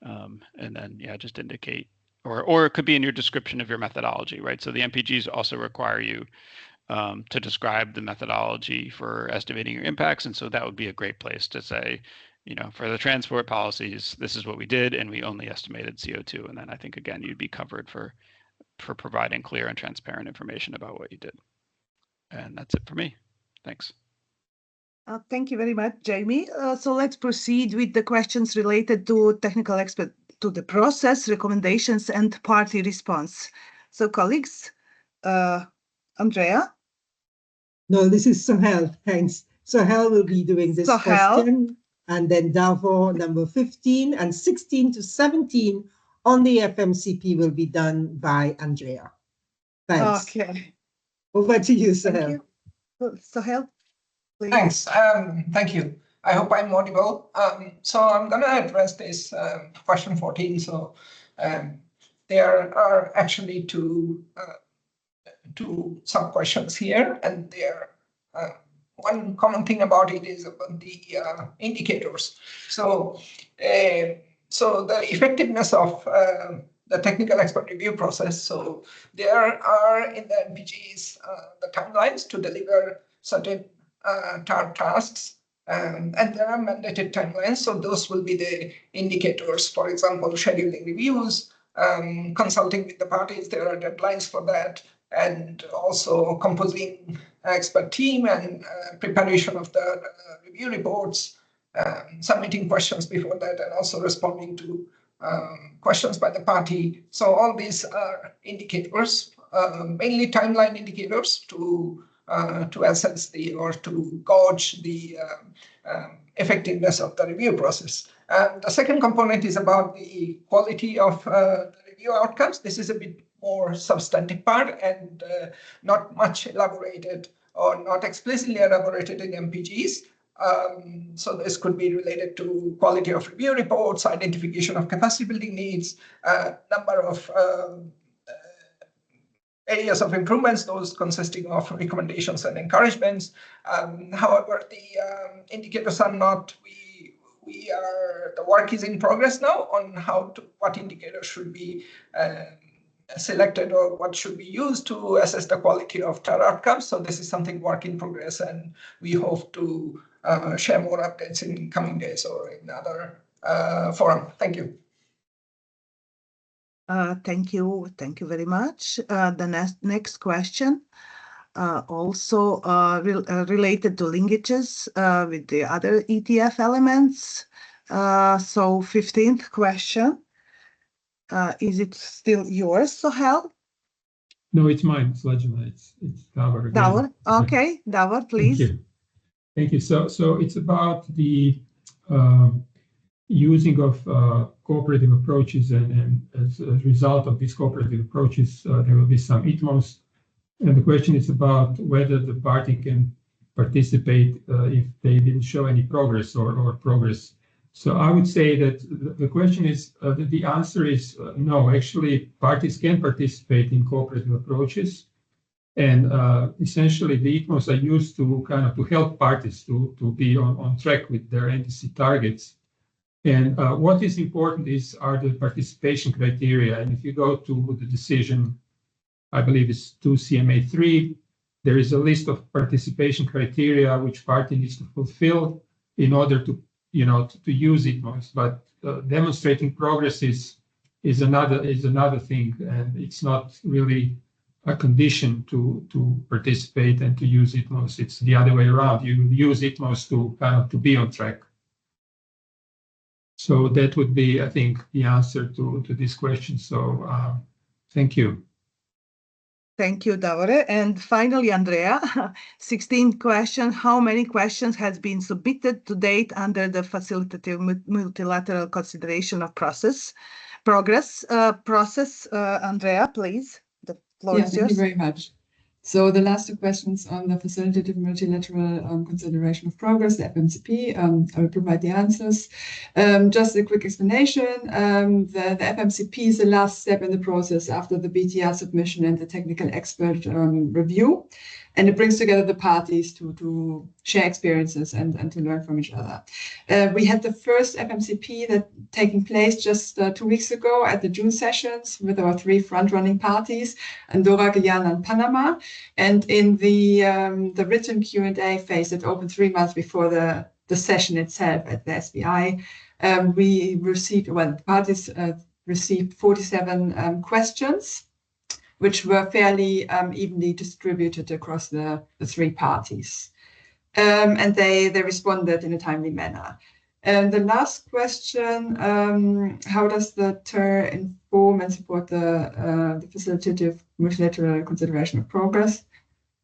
H: And then, yeah, just indicate, or it could be in your description of your methodology, right? So the MPGs also require you to describe the methodology for estimating your impacts. And so that would be a great place to say, for the transport policies, this is what we did, and we only estimated CO2. And then I think, again, you'd be covered for providing clear and transparent information about what you did. And that's it for me. Thanks.
A: Thank you very much, Jamie. So let's proceed with the questions related to technical expert, to the process, recommendations, and party response. So colleagues, Andrea?
F: No, this is Sohail, thanks. Sohail will be doing this question. And then Davor, number 15, and 16 to 17 on the FMCP will be done by Andrea. Thanks.
A: Okay.
F: Over to you, Sohail.
A: Sohail, please.
I: Thanks. Thank you. I hope I'm audible. So I'm going to address this question 14. So there are actually two sub-questions here, and there one common thing about it is about the indicators. So the effectiveness of the technical expert review process. So there are in the MPGs the timelines to deliver certain TER tasks, and there are mandated timelines. So those will be the indicators. For example, scheduling reviews, consulting with the parties. There are deadlines for that, and also composing expert team and preparation of the review reports, submitting questions before that, and also responding to questions by the party. So all these are indicators, mainly timeline indicators to assess or to gauge the effectiveness of the review process. And the second component is about the quality of the review outcomes. This is a bit more substantive part and not much elaborated or not explicitly elaborated in MPGs. So this could be related to quality of review reports, identification of capacity building needs, number of areas of improvements, those consisting of recommendations and encouragements. However, the indicators are not, the work is in progress now on what indicators should be selected or what should be used to assess the quality of TER outcomes. So this is something work in progress, and we hope to share more updates in coming days or in other forum. Thank you.
A: Thank you very much. The next question, also related to linkages with the other ETF elements. So 15th question, is it still yours, Sohail?
G: No, it's mine, Slajana. It's Davor again.
A: Davor, okay, Davor, please.
G: Thank you. So it's about the using of cooperative approaches, and as a result of these cooperative approaches, there will be some ITMOs. And the question is about whether the party can participate if they didn't show any progress or progress. So I would say that the question is, the answer is no. Actually, parties can participate in cooperative approaches. And essentially, the ITMOs are used to to help parties to be on track with their NDC targets. And what is important are the participation criteria. And if you go to the decision, I believe it's 2CMA3, there is a list of participation criteria which party needs to fulfill in order to use ITMOs. But demonstrating progress is another thing, and it's not really a condition to participate and to use ITMOs. It's the other way around. You use ITMOs to be on track. So that would be, I think, the answer to this question. So thank you.
A: Thank you, Davore. And finally, Andrea, 16th question. How many questions has been submitted to date under the facilitative multilateral consideration of progress? Andrea, please, the floor is yours.
J: Thank you very much. So the last two questions on the facilitative multilateral consideration of progress, the FMCP, I will provide the answers. Just a quick explanation. The FMCP is the last step in the process after the BTR submission and the technical expert review. And it brings together the parties to share experiences and to learn from each other. We had the first FMCP that taking place just 2 weeks ago at the June sessions with our 3 front-running parties, Andorra, Guyana, and Panama. And in the written Q&A phase that opened 3 months before the session itself at the SBI, we received, the parties received 47 questions, which were fairly evenly distributed across the 3 parties. And they responded in a timely manner. And the last question, how does the TER inform and support the facilitative multilateral consideration of progress?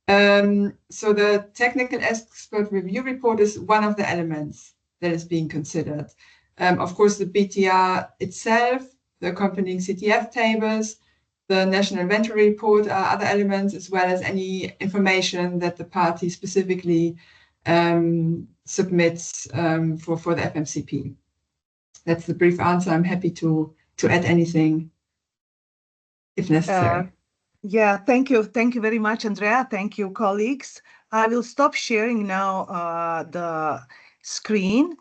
J: So the technical expert review report is one of the elements that is being considered. Of course, the BTR itself, the accompanying CTF tables, the national inventory report are other elements, as well as any information that the party specifically submits for the FMCP. That's the brief answer. I'm happy to add anything if necessary.
A: Yeah, thank you. Thank you very much, Andrea. Thank you, colleagues. I will stop sharing now the screen.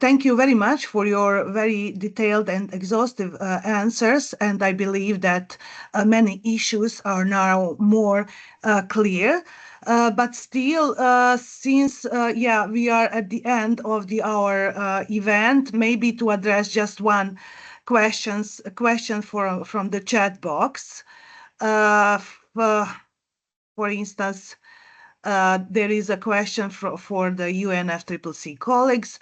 A: Thank you very much for your very detailed and exhaustive answers. And I believe that many issues are now more clear. But still, since we are at the end of our event, maybe to address just one question from the chat box. For instance, there is a question for the UNFCCC colleagues.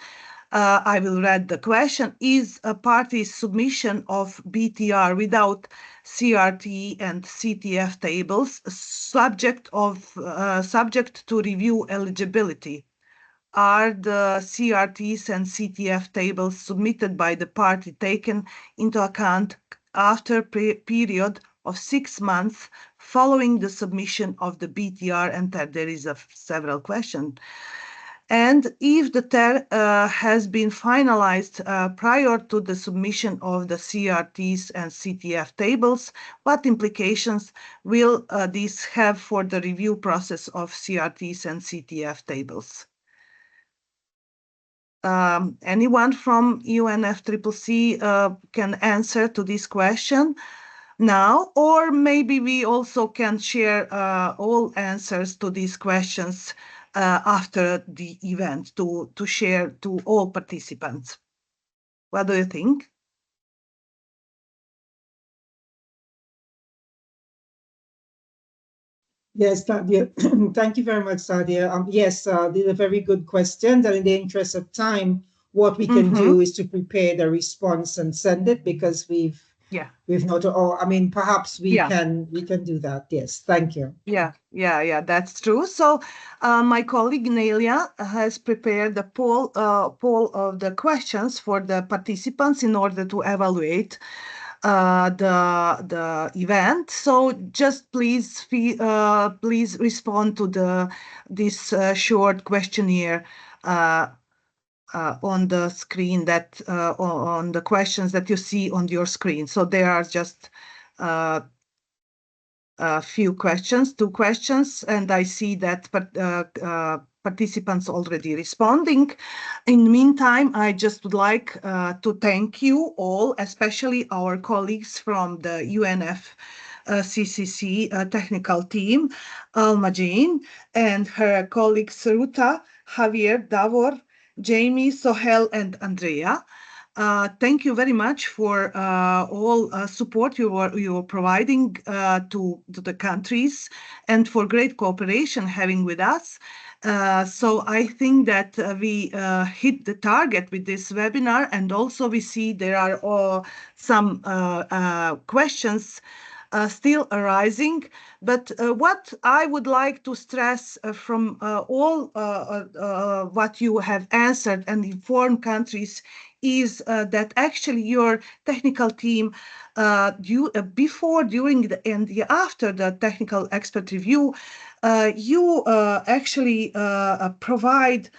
A: I will read the question. Is a party's submission of BTR without CRT and CTF tables subject to review eligibility? Are the CRTs and CTF tables submitted by the party taken into account after period of 6 months following the submission of the BTR and TER? There is several questions. And if the TER has been finalized prior to the submission of the CRTs and CTF tables, what implications will this have for the review process of CRTs and CTF tables? Anyone from UNFCCC can answer to this question now, or maybe we also can share all answers to these questions after the event to share to all participants. What do you think?
F: Yes, Sadia. Thank you very much, Sadia. Yes, these are very good questions. And in the interest of time, what we can do is to prepare the response and send it, because we've not all. I mean, perhaps we can do that. Yes, thank you.
A: Yeah, that's true. So my colleague Nelia has prepared the poll of the questions for the participants in order to evaluate the event. So just please respond to this short questionnaire on the screen, that on the questions that you see on your screen. So there are just a few questions, 2 questions, and I see that participants already responding. In the meantime, I just would like to thank you all, especially our colleagues from the UNFCCC technical team, Alma Jane and her colleagues Ruta, Javier, Davor, Jamie, Sohel, and Andrea. Thank you very much for all support you are providing to the countries, and for great cooperation having with us. So I think that we hit the target with this webinar, and also we see there are some questions still arising. But what I would like to stress from all what you have answered and informed countries is that actually your technical team, before, during, and after the technical expert review, you actually provide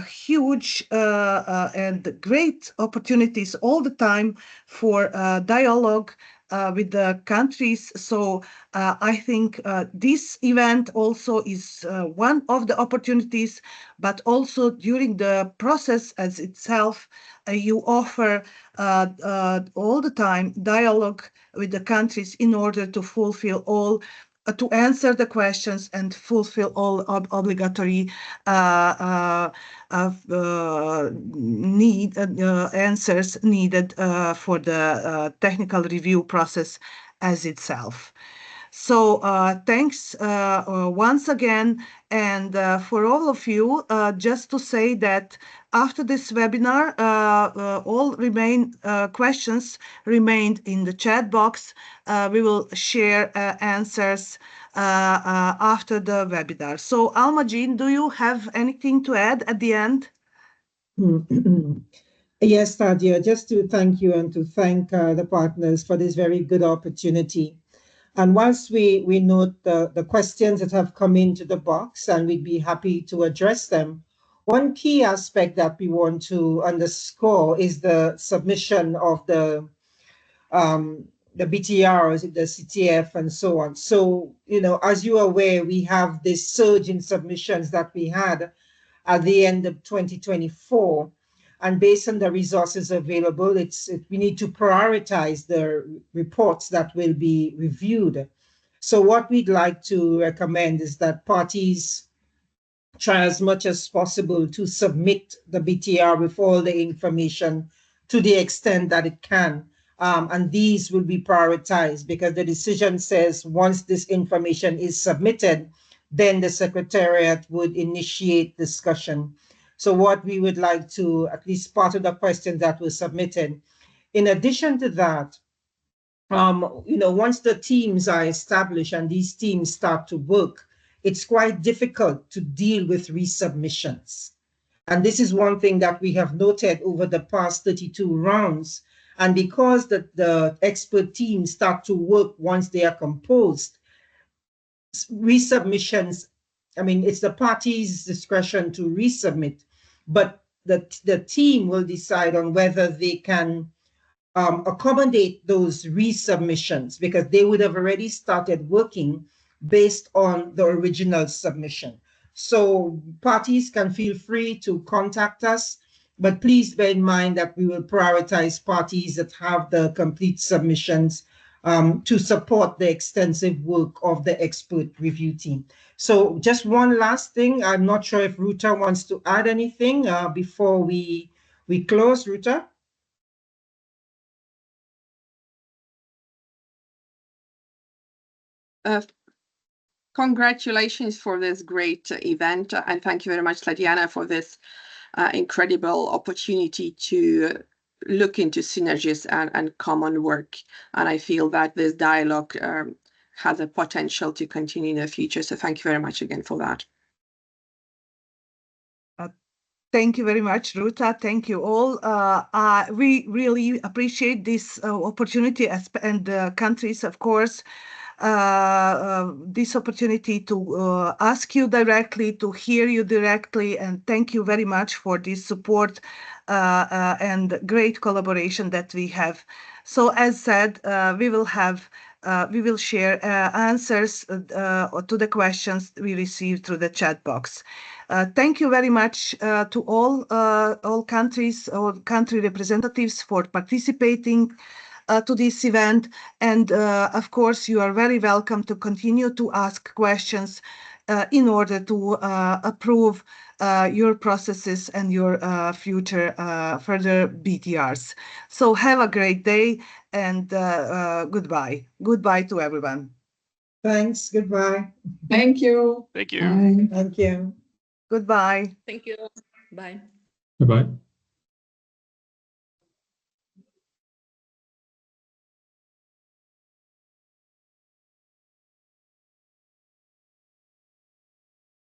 A: huge and great opportunities all the time for dialogue with the countries. So I think this event also is one of the opportunities, but also during the process as itself, you offer all the time dialogue with the countries in order to fulfill all to answer the questions and fulfill all obligatory answers needed for the technical review process as itself. So thanks once again, and for all of you, just to say that after this webinar, all questions remained in the chat box. We will share answers after the webinar. So Almajin, do you have anything to add at the end?
F: Yes, Nadia, just to thank you and to thank the partners for this very good opportunity. And whilst we note the questions that have come into the box, and we'd be happy to address them, one key aspect that we want to underscore is the submission of the BTRs, the CTF, and so on. So, as you are aware, we have this surge in submissions that we had at the end of 2024. And based on the resources available, we need to prioritize the reports that will be reviewed. So what we'd like to recommend is that parties try as much as possible to submit the BTR with all the information to the extent that it can. And these will be prioritized because the decision says once this information is submitted, then the Secretariat would initiate discussion. So what we would like to, at least part of the questions that were submitted. In addition to that, once the teams are established and these teams start to work, it's quite difficult to deal with resubmissions. And this is one thing that we have noted over the past 32 rounds. And because the expert teams start to work once they are composed, resubmissions, it's the party's discretion to resubmit, but the team will decide on whether they can accommodate those resubmissions because they would have already started working based on the original submission. So parties can feel free to contact us, but please bear in mind that we will prioritize parties that have the complete submissions to support the extensive work of the expert review team. So just one last thing. I'm not sure if Ruta wants to add anything before we close. Ruta?
D: Congratulations for this great event, and thank you very much, Tatiana, for this incredible opportunity to look into synergies and common work. And I feel that this dialogue has a potential to continue in the future. So thank you very much again for that.
A: Thank you very much, Ruta. Thank you all. We really appreciate this opportunity and countries, of course, this opportunity to ask you directly, to hear you directly, and thank you very much for this support and great collaboration that we have. So as said, we will share answers to the questions we received through the chat box. Thank you very much to all countries, all country representatives for participating to this event. And of course, you are very welcome to continue to ask questions in order to approve your processes and your future further BTRs. So have a great day and goodbye. Goodbye to everyone.
F: Thanks. Goodbye.
J: Thank you.
H: Thank you.
J: Bye.
F: Thank you.
A: Goodbye.
B: Thank you. Bye.
G: Bye-bye.